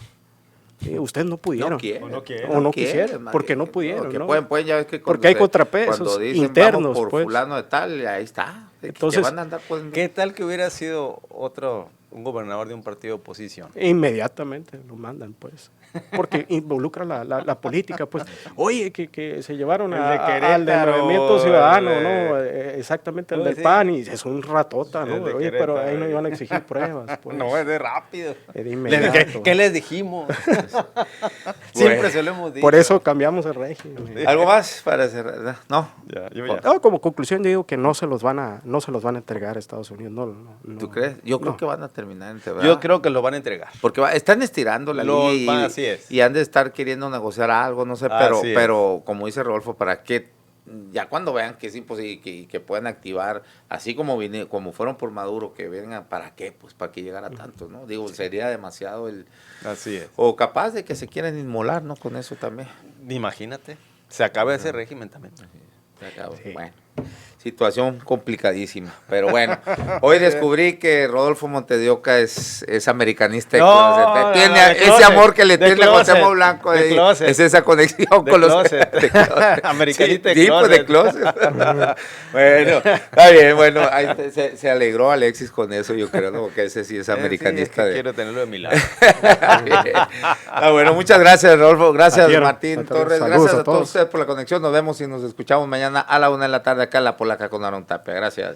Ustedes no pudieron. No quieren. O no quisieron, porque no pudieron, Que ¿no? pueden, ya ves que Porque hay cuando contrapesos dicen, internos, vamos por pues. fulano de tal, ahí está. Entonces, que van a andar, pues, ¿Qué tal que hubiera sido un gobernador de un partido de oposición? Inmediatamente lo mandan, pues. Porque involucra la política, pues. Oye, que se llevaron El de al del Querétaro, Movimiento Ciudadano, el de- ¿no? Exactamente, el Pues del sí. PAN, y es un ratota, ¿no? El de Oye, pero Querétaro, ahí no iban a exigir pruebas, pues. No, es de rápido. De inmediato. ¿Qué les dijimos? Siempre se lo hemos dicho. Por eso cambiamos el régimen. ¿Algo más para cerrar? No. Ya, yo No, como conclusión yo digo que no se los van a entregar a Estados Unidos. No, ¿Tú crees? Yo creo no. que van a terminar entregar. Yo creo que lo van a entregar. Porque están estirando la Lo línea van, así es. y han de estar queriendo negociar algo, no sé, Así es. pero como dice Rodolfo, ¿para qué? Ya cuando vean que es imposible que puedan activar, así como como fueron por Maduro, que vengan, ¿para qué? Pues para que llegara tanto, ¿no? Digo, sería demasiado Así es. o capaz de que se quieran inmolar, ¿no? Con eso también. Imagínate. Se acaba ese régimen también. Se acabó. Sí. Bueno, situación complicadísima. Pero bueno, hoy descubrí que Rodolfo Montedioca es americanista de No, closet. no, Tiene no, de ese closet, amor que le de tiene a closet, José Blanco. de closet. Es esa conexión De con los closet. de closet. Americanista de Sí, pues, de closet. closet. Bueno, está bien. Bueno, ahí se alegró Alexis con eso, yo creo, ¿no? Que ese sí es americanista. Sí, es que quiero tenerlo de mi lado. Bueno, muchas gracias, Rodolfo. Gracias, A ti, Martín a ti. Torres. Saludos Gracias a a todos todos. ustedes por la conexión. Nos vemos y nos escuchamos mañana a la 1 de la tarde acá en La Polaca con Aaron Tapia. Gracias.